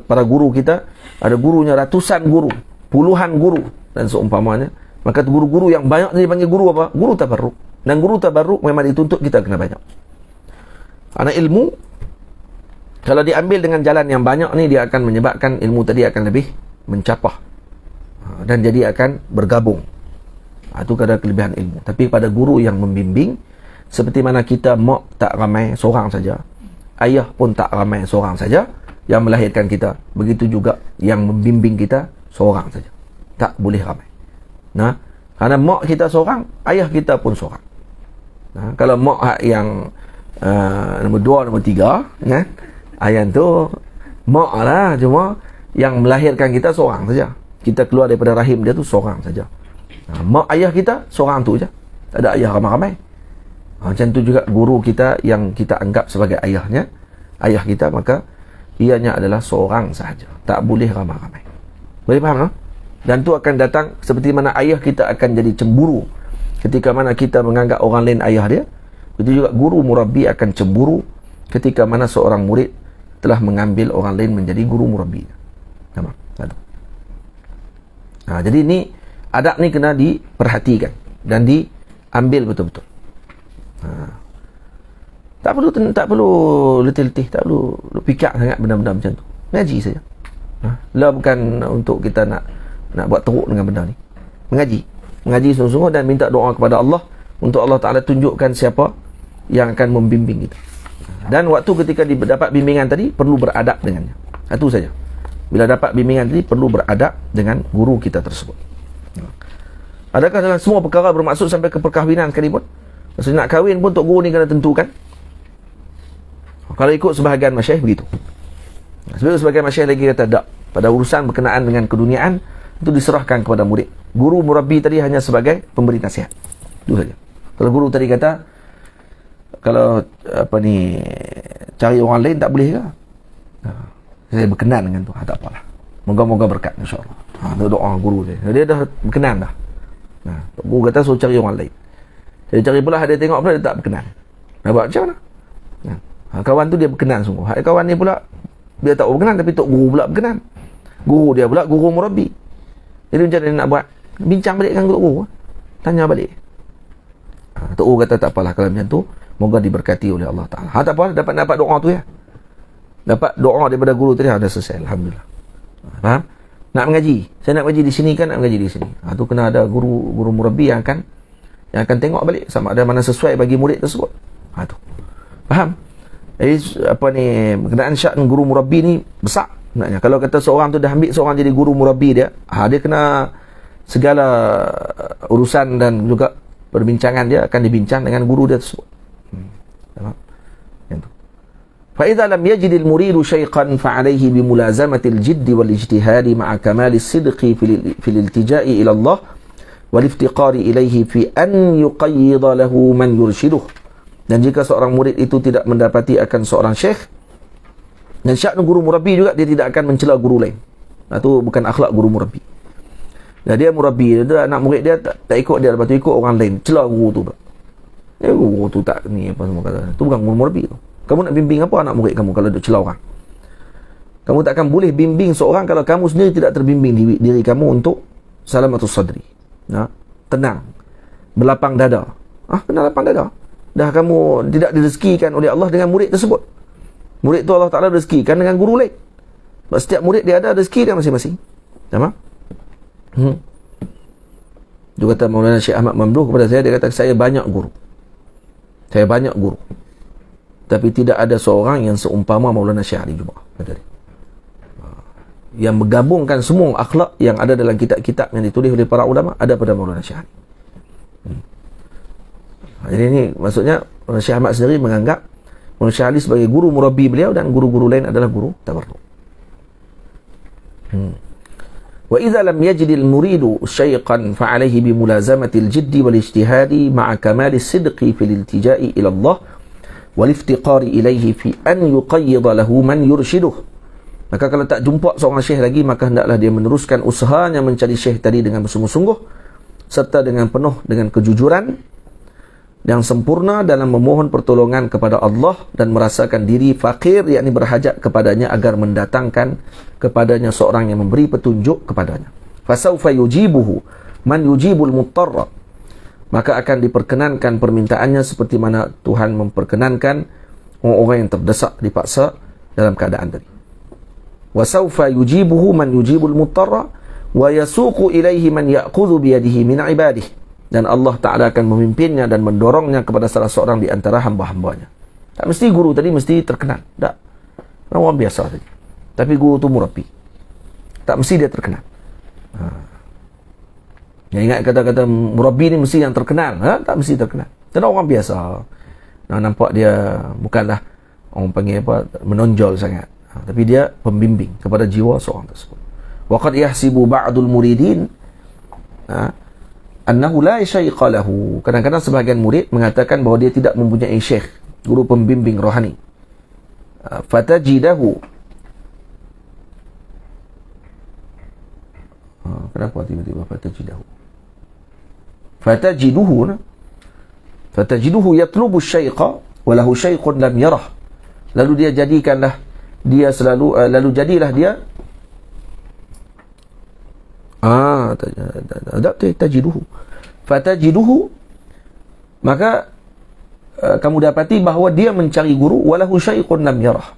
Speaker 1: para guru kita, ada gurunya ratusan guru, puluhan guru, dan seumpamanya. Maka guru-guru yang banyak ni dipanggil guru apa? Guru tabarruk. Dan guru tabarruk memang dituntut kita kena banyak. Kerana ilmu, kalau diambil dengan jalan yang banyak ni, dia akan menyebabkan ilmu tadi akan lebih mencapah. Dan jadi akan bergabung. Itu kadar kelebihan ilmu. Tapi pada guru yang membimbing, seperti mana kita mak tak ramai seorang saja, ayah pun tak ramai seorang saja yang melahirkan kita, begitu juga yang membimbing kita seorang saja, tak boleh ramai. Nah, kerana mak kita seorang, ayah kita pun seorang. Nah, kalau mak yang nombor 2, nombor 3 kan, ayah tu mak lah, cuma yang melahirkan kita seorang saja. Kita keluar daripada rahim dia tu seorang saja. Mak ayah kita seorang tu je, tak ada ayah ramai-ramai. Macam tu juga guru kita yang kita anggap sebagai ayahnya, ayah kita, maka ianya adalah seorang sahaja, tak boleh ramai-ramai. Boleh faham tak? Dan tu akan datang seperti mana ayah kita akan jadi cemburu ketika mana kita menganggap orang lain ayah dia. Begitu juga guru murabbi akan cemburu ketika mana seorang murid telah mengambil orang lain menjadi guru murabbi. Nampak? Jadi ni adab ni kena diperhatikan dan diambil betul-betul. Tak perlu letih-letih, tak perlu fikir sangat benda-benda macam tu. Mengaji saja. Lah bukan untuk kita nak buat teruk dengan benda ni. Mengaji sungguh-sungguh dan minta doa kepada Allah untuk Allah Ta'ala tunjukkan siapa yang akan membimbing kita. Dan waktu ketika dapat bimbingan tadi, perlu beradab dengannya. Itu saja. Bila dapat bimbingan tadi, perlu beradab dengan guru kita tersebut. Adakah dalam semua perkara bermaksud sampai ke perkahwinan sekalipun? Maksudnya nak kahwin pun Tok Guru ni kena tentukan. Kalau ikut sebahagian masyayikh begitu. Sebagian masyayikh lagi kata tak. Pada urusan berkenaan dengan keduniaan, itu diserahkan kepada murid. Guru murabbi tadi hanya sebagai pemberi nasihat. Itu saja. Kalau guru tadi kata, kalau cari orang lain tak boleh ke? Saya berkenan dengan tu. Tak apalah. Moga-moga berkat, insyaAllah. Doa guru dia dah berkenan dah. Tok Guru kata suruh cari orang lain. Dia cari pula, dia tengok pula dia tak berkenan. Nak buat macam mana? Kawan tu dia berkenan sungguh. Kawan ni pula dia tak berkenan, tapi Tok Guru pula berkenan. Guru dia pula guru murabbi. Jadi macam mana nak buat? Bincang balik dengan Tok Guru. Tanya balik. Tok Guru kata tak apalah kalau macam tu, moga diberkati oleh Allah Ta'ala. Tak apa, dapat doa tu ya. Dapat doa daripada guru tadi, dah selesai. Alhamdulillah. Faham? Nak mengaji. Saya nak mengaji di sini kan, nak mengaji di sini. Tu kena ada guru murabbi yang akan tengok balik sama ada mana sesuai bagi murid tersebut. Tu. Faham? Jadi berkenaan sya'n guru murabbi ni besar. Sebenarnya kalau kata seorang tu dah ambil seorang jadi guru murabbi dia, dia kena segala urusan dan juga perbincangan dia akan dibincang dengan guru dia tersebut. Faham? Yang tu. فإذا لم يجد المريد شيخا فعليه بملازمة الجد والاجتهاد مع كمال الصدق في الالتجاء إلى الله والافتقار إليه في أن يقيض له من يرشده. Dan jika seorang murid itu tidak mendapati akan seorang syekh, dan sya'n guru murabbi juga, dia tidak akan mencela guru lain. Itu bukan akhlak guru murabbi. Dan dia murabbi, dia anak murid dia tak ikut dia, lepas tu ikut orang lain, cela guru tu pula. Guru tu tak ni apa semua kata. Itu bukan guru murabbi tu. Kamu nak bimbing apa anak murid kamu kalau duk celah orang? Kamu takkan boleh bimbing seorang kalau kamu sendiri tidak terbimbing diri kamu untuk salamatus sadri. Tenang. Berlapang dada. Kena lapang dada. Dah kamu tidak direzekikan oleh Allah dengan murid tersebut. Murid tu Allah Ta'ala rezekikan dengan guru lain. Sebab setiap murid dia ada rezeki dia masing-masing. Faham? Dia kata Maulana Syekh Ahmad Mamduh kepada saya, dia kata saya banyak guru. Saya banyak guru. Tapi tidak ada seorang yang seumpama Maulana Syekh Ali Jumaah. Yang menggabungkan semua akhlak yang ada dalam kitab-kitab yang ditulis oleh para ulama ada pada Maulana Syekh Ali. Jadi ini maksudnya Maulana Syekh Ahmad sendiri menganggap Maulana Syekh Ali sebagai guru murabbi beliau dan guru-guru lain adalah guru tabarruk. Wa idza lam yajid al-muridu shaykhan fa alayhi bi mulazamati al-jidd wal ijtihadi ma'a kamal as-sidqi fil iltija'i ila Allah waliftiqari ilaihi fi an yuqayyida lahu man yurshiduh. Maka kalau tak jumpa seorang syekh lagi, maka hendaklah dia meneruskan usahanya mencari syekh tadi dengan bersungguh-sungguh serta dengan penuh dengan kejujuran yang sempurna dalam memohon pertolongan kepada Allah dan merasakan diri fakir, yakni berhajat kepadanya agar mendatangkan kepadanya seorang yang memberi petunjuk kepadanya. Fasawfa yujibuhu man yujibul muttarra, maka akan diperkenankan permintaannya seperti mana Tuhan memperkenankan orang-orang yang terdesak dipaksa dalam keadaan tadi. Wa sawfa yujibuhu man yujibul muttarra wa yasuqu ilaihi man ya'khudhu bi yadihi min ibadihi, dan Allah Ta'ala akan memimpinnya dan mendorongnya kepada salah seorang di antara hamba-hambanya. Tak mesti guru tadi mesti terkenal, tak, orang biasa tadi, tapi guru tu murabbi, tak mesti dia terkenal. Yang ingat kata-kata murabbi ni mesti yang terkenal, tak mesti terkenal. Dan orang biasa, nampak dia bukanlah orang panggil apa, menonjol sangat, tapi dia pembimbing kepada jiwa seorang tersebut. Waqad yahsibu ba'dul muridin annahu la syaiqa lahu. Kadang-kadang sebahagian murid mengatakan bahawa dia tidak mempunyai syekh, guru pembimbing rohani. Fatajidahu, kenapa tiba-tiba fatajidahu? Fatajiduhu yatlubu syaiqa wa lahu syaiqun lam yarah. Lalu dia jadikanlah dia selalu lalu jadilah dia tajiduhu. Fatajiduhu, maka kamu dapati bahawa dia mencari guru walahu syaiqun lam yarah,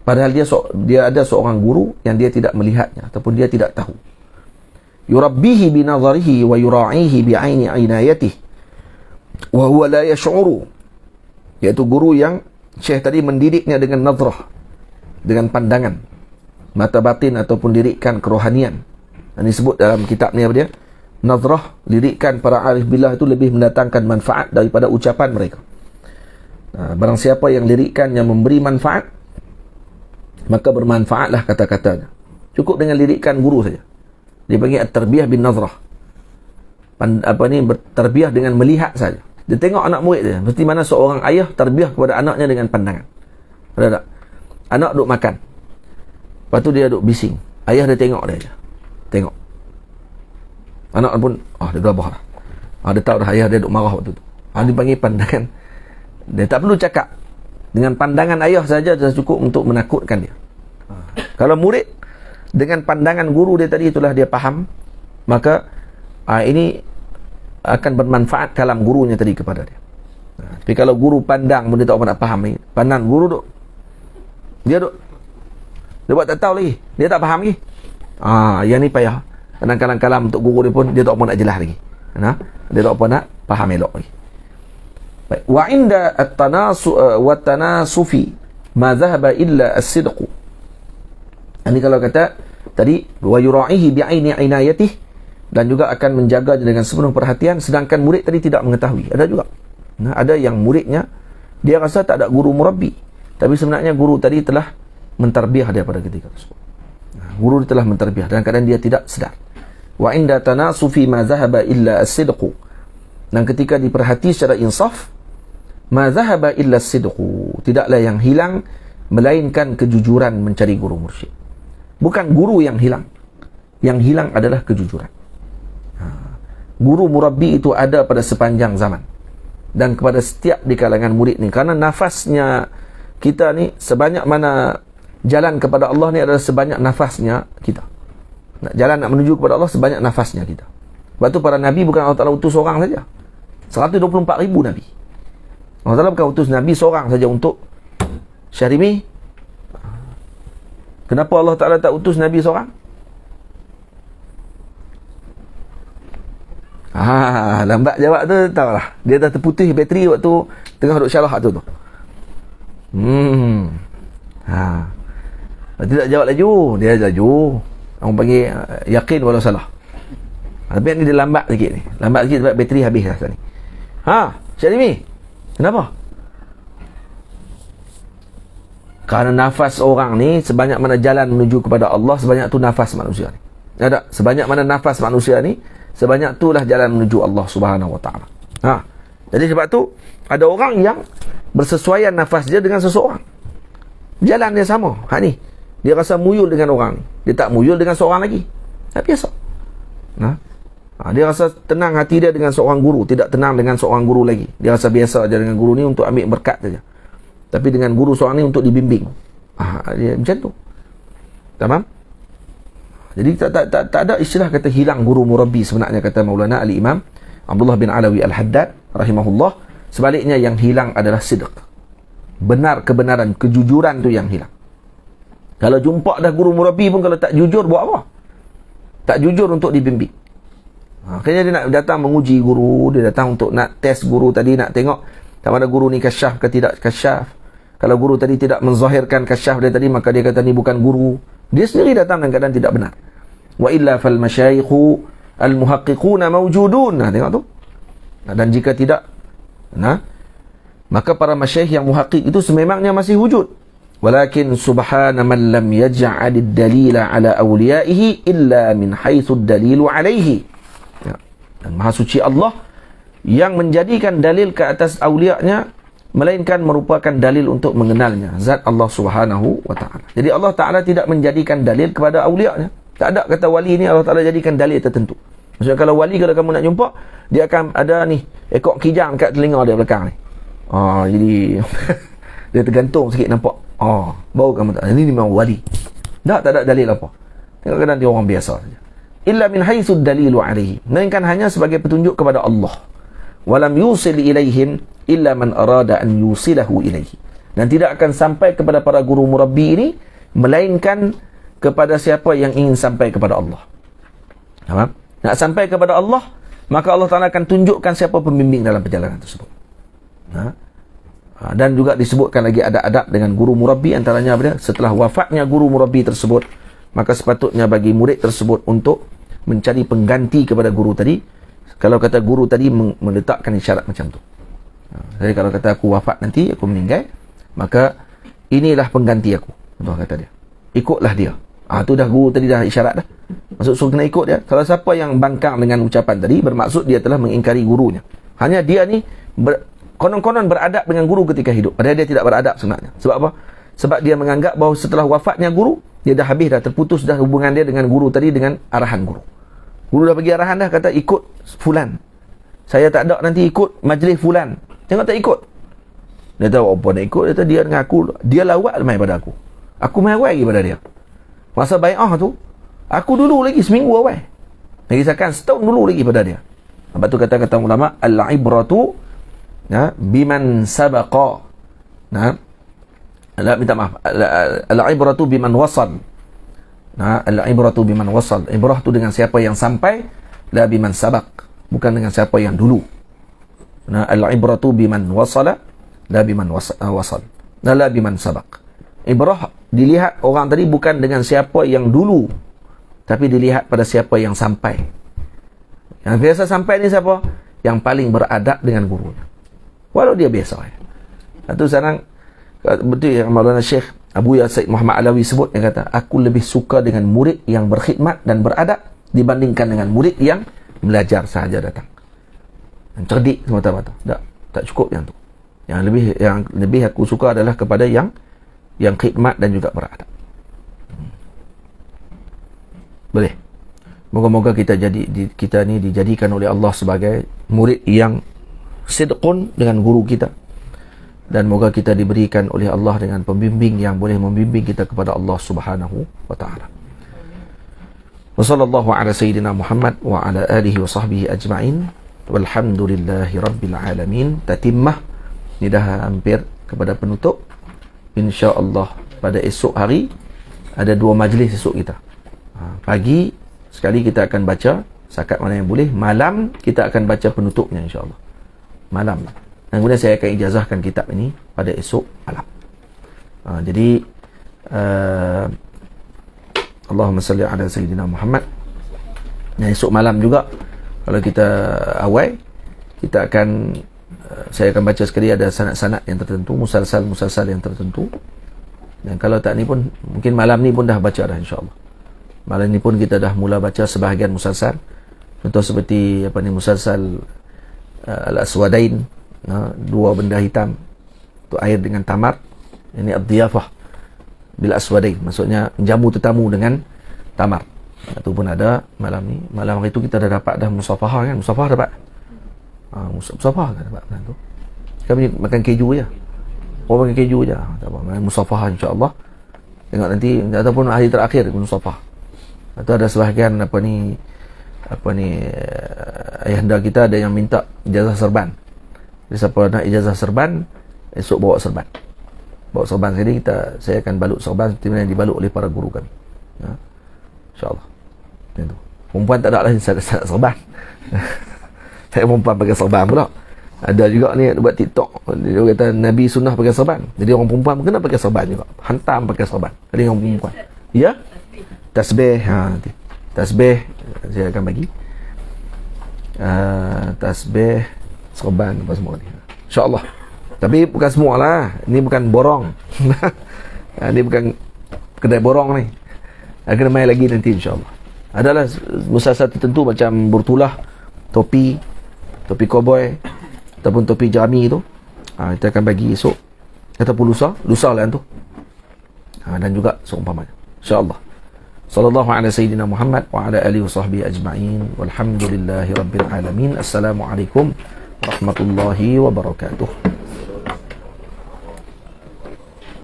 Speaker 1: padahal dia ada seorang guru yang dia tidak melihatnya ataupun dia tidak tahu. Yurabbihi bi nazarihi wa yura'ihi bi 'aini 'inayatihi wa huwa la yash'uru, yaitu guru yang syekh tadi mendidiknya dengan nazrah, dengan pandangan mata batin ataupun lirikan kerohanian. Dan disebut dalam kitab ni apa dia? Nazrah, lirikan para arif billah itu lebih mendatangkan manfaat daripada ucapan mereka. Barang siapa yang lirikannya memberi manfaat, maka bermanfaatlah kata-katanya. Cukup dengan lirikan guru saja. Dia panggil at-tarbiyah bin nazrah. Tarbiyah dengan melihat saja. Dia tengok anak murid dia. Mesti mana seorang ayah tarbiyah kepada anaknya dengan pandangan. Ada tak? Anak duduk makan, lepas tu dia duduk bising. Ayah dia tengok dia je. Tengok. Anak pun, dia gelabah lah. Dia tahu dah ayah dia duduk marah waktu tu. Dia panggil pandangan. Dia tak perlu cakap. Dengan pandangan ayah saja dah cukup untuk menakutkan dia. Kalau murid, dengan pandangan guru dia tadi itulah dia faham, maka ini akan bermanfaat kalam gurunya tadi kepada dia. Tapi kalau guru pandang pun dia tak apa nak faham lagi. Pandang guru duk, dia buat tak tahu lagi, dia tak faham lagi. Yang ni payah. Kadang-kadang kalam untuk guru dia pun dia tak apa nak jelas lagi. Dia tak apa nak faham elok lagi. Baik. Wa inda at-tanasufi ma dhahaba illa as-sidq. Ini kalau kata tadi wa yura'ihi bi 'aini 'inayatihi, dan juga akan menjaga dengan sepenuh perhatian, sedangkan murid tadi tidak mengetahui. Ada juga. Ada yang muridnya dia rasa tak ada guru murabbi, tapi sebenarnya guru tadi telah mentarbiah dia pada ketika tersebut. Guru dia telah mentarbiah dalam keadaan dia tidak sedar. Wa inda tanasufi ma dhahaba illa as-sidq. Dan ketika diperhati secara insaf, ma dhahaba illa as-sidq, tidaklah yang hilang melainkan kejujuran mencari guru mursyid. Bukan guru yang hilang adalah kejujuran. Guru murabbi itu ada pada sepanjang zaman dan kepada setiap di kalangan murid ni, kerana nafasnya kita ni sebanyak mana jalan kepada Allah ni adalah sebanyak nafasnya kita. Jalan nak menuju kepada Allah sebanyak nafasnya kita. Sebab tu para Nabi bukan Allah Ta'ala utus seorang saja. 124,000 Nabi. Allah Ta'ala bukan utus Nabi seorang saja untuk Syarimi. Kenapa Allah Ta'ala tak utus Nabi seorang? Lambat jawab tu, tahulah. Dia dah terputih bateri waktu tengah duduk syarah tu. Tidak jawab laju. Dia laju. Orang panggil yakin walau salah. Tapi ni dia lambat sikit ni. Lambat sikit sebab bateri habis dah ni. Syarimi, kenapa? Kerana nafas orang ni, sebanyak mana jalan menuju kepada Allah, sebanyak tu nafas manusia ni. Ada, sebanyak mana nafas manusia ni, sebanyak itulah jalan menuju Allah Subhanahu Wa Taala. Jadi sebab tu ada orang yang bersesuaian nafas dia dengan seseorang. Jalan dia sama. Ni dia rasa muyul dengan orang ni. Dia tak muyul dengan seorang lagi. Tak biasa. Dia rasa tenang hati dia dengan seorang guru, tidak tenang dengan seorang guru lagi. Dia rasa biasa aja dengan guru ni untuk ambil berkat saja. Tapi dengan guru seorang ni untuk dibimbing. Dia macam tu. Tamam? Jadi tak ada istilah kata hilang guru murabbi sebenarnya, kata Maulana Al-Imam Abdullah bin Alawi Al-Haddad rahimahullah. Sebaliknya yang hilang adalah sidq. Benar, kebenaran, kejujuran tu yang hilang. Kalau jumpa dah guru murabbi pun kalau tak jujur, buat apa? Tak jujur untuk dibimbing. Akhirnya dia nak datang menguji guru, dia datang untuk nak test guru tadi, nak tengok sama ada guru ni kasyaf ke tidak kasyaf. Kalau guru tadi tidak menzahirkan kasyaf dia tadi, maka dia kata ni bukan guru. Dia sendiri datang dalam keadaan tidak benar. Wa illa fal masyayikhu al muhaqqiquna mawjudun. Tengok tu. Dan jika tidak, maka para masyayikh yang muhaqqiq itu sememangnya masih wujud. Walakin subhana man lam yaj'al ad-dalila ala awliyaihi illa min haitsu ad-dalilu alaihi. Dan maha suci Allah yang menjadikan dalil ke atas awliya'nya, melainkan merupakan dalil untuk mengenalnya, zat Allah Subhanahu wa ta'ala. Jadi Allah Ta'ala tidak menjadikan dalil kepada awliya'nya. Tak ada kata wali ni Allah Ta'ala jadikan dalil tertentu. Maksudnya kalau wali, kalau kamu nak jumpa, dia akan ada ni ekor kijang kat telinga dia belakang ni. Jadi dia tergantung sikit, nampak. Baru kamu tak, ini memang wali. Tak ada dalil apa. Tengok kadang dia orang biasa saja. Illa min haitsu dalilu alaihi. Melainkan hanya sebagai petunjuk kepada Allah. Walam yusil ilaihim illa man arada an yusilahu ilaihi. Dan tidak akan sampai kepada para guru murabbi ini melainkan kepada siapa yang ingin sampai kepada Allah. Faham? Nak sampai kepada Allah, maka Allah Ta'ala akan tunjukkan siapa pembimbing dalam perjalanan tersebut. Dan juga disebutkan lagi adab-adab dengan guru murabbi, antaranya apa dia? Setelah wafatnya guru murabbi tersebut, maka sepatutnya bagi murid tersebut untuk mencari pengganti kepada guru tadi. Kalau kata guru tadi meletakkan isyarat macam tu. Jadi kalau kata aku wafat nanti, aku meninggal, maka inilah pengganti aku. Tuan kata dia. Ikutlah dia. Tu dah guru tadi dah isyarat dah. Maksud suruh kena ikut dia. Kalau siapa yang bangkang dengan ucapan tadi, bermaksud dia telah mengingkari gurunya. Hanya dia ni konon-konon beradab dengan guru ketika hidup. Padahal dia tidak beradab sebenarnya. Sebab apa? Sebab dia menganggap bahawa setelah wafatnya guru, dia dah habis dah, terputus dah hubungan dia dengan guru tadi, dengan arahan guru. Guru dah bagi arahan dah, kata ikut fulan. Saya tak ada nanti ikut majlis fulan. Tengok tak ikut. Dia tahu apa nak ikut. Dia tahu dia dengan aku, dia lawak main pada aku. Aku main awal lagi pada dia. Masa bai'ah tu, aku dulu lagi seminggu awal. Lagi seakan setahun dulu lagi pada dia. Sebab tu kata-kata ulama, al-ibratu biman sabaqa. Minta maaf. Al-ibratu biman wasal. Al-ibratu biman wasal. Ibrah tu dengan siapa yang sampai, la biman sabaq, bukan dengan siapa yang dulu. Al-ibratu biman wasala, la biman wasal. La biman sabaq. Ibrah dilihat orang tadi bukan dengan siapa yang dulu, tapi dilihat pada siapa yang sampai. Yang biasa sampai ni siapa? Yang paling beradab dengan gurunya, walau dia biasa. Itu sekarang betul yang Maulana Syekh Abu Ya Said Muhammad Alawi sebut. Dia kata, aku lebih suka dengan murid yang berkhidmat dan beradab dibandingkan dengan murid yang belajar sahaja datang, yang cerdik semata-mata. Tak cukup yang tu. Yang lebih aku suka adalah kepada yang khidmat dan juga beradab. Boleh. Moga-moga kita ni dijadikan oleh Allah sebagai murid yang sidqun dengan guru kita. Dan moga kita diberikan oleh Allah dengan pembimbing yang boleh membimbing kita kepada Allah Subhanahu wa ta'ala. Wa sallallahu ala sayyidina Muhammad wa ala alihi wa sahbihi ajma'in. Walhamdulillahi rabbil alamin. Tatimmah. Ini dah hampir kepada penutup. InsyaAllah pada esok hari ada 2 majlis esok kita. Pagi sekali kita akan baca sakat mana yang boleh. Malam kita akan baca penutupnya insyaAllah. Malam. Dan kemudian saya akan ijazahkan kitab ini pada esok malam. Jadi Allahumma salli ala Sayyidina Muhammad. Dan esok malam juga, kalau kita awal, kita akan saya akan baca sekali ada sanad-sanad yang tertentu, musalsal yang tertentu. Dan kalau tak ni pun, mungkin malam ni pun dah baca dah insyaAllah. Malam ni pun kita dah mula baca sebahagian musalsal. Contoh seperti musalsal Al-Aswadain, 2 benda hitam, tu air dengan tamar. Ini ad-diyafah bil aswadain, maksudnya jamu tetamu dengan tamar. Itu pun ada malam ni. Malam hari tu kita dah dapat dah musafahah kan? Musafahah dapat? Musafahah kan dapat malam tu. Kami makan keju je. Orang makan keju je. Tak apa. Musafahah insya-Allah. Tengok nanti ataupun hari terakhir musafahah. Atau ada sebahagian ayahanda kita ada yang minta ijazah serban. Jadi siapa nak ijazah serban, esok bawa serban. Bawa serban. Jadi saya akan balut serban seperti mana yang dibalut oleh para guru kami. InsyaAllah. Itu. Perempuan tak ada lah serban. Saya perempuan pakai serban pula. Ada juga ni buat TikTok, dia kata Nabi sunnah pakai serban. Jadi orang perempuan kena pakai serban juga. Hantam pakai serban. Jadi orang perempuan. Ya? Tasbih. Tasbih saya akan bagi. Tasbih, serban apa semua ni. InsyaAllah. Tapi bukan semua lah. Ini bukan borong. Ini bukan kedai borong ni. Kena main lagi nanti insyaAllah. Adalah musasat tertentu macam burtulah, topi koboi ataupun topi jerami tu, kita akan bagi esok ataupun lusa lah tu, dan juga seumpamanya insyaAllah. Sallallahu ala sayyidina Muhammad wa ala alihi wa sahbihi ajma'in walhamdulillahi rabbil alamin. Assalamualaikum warahmatullahi wabarakatuh.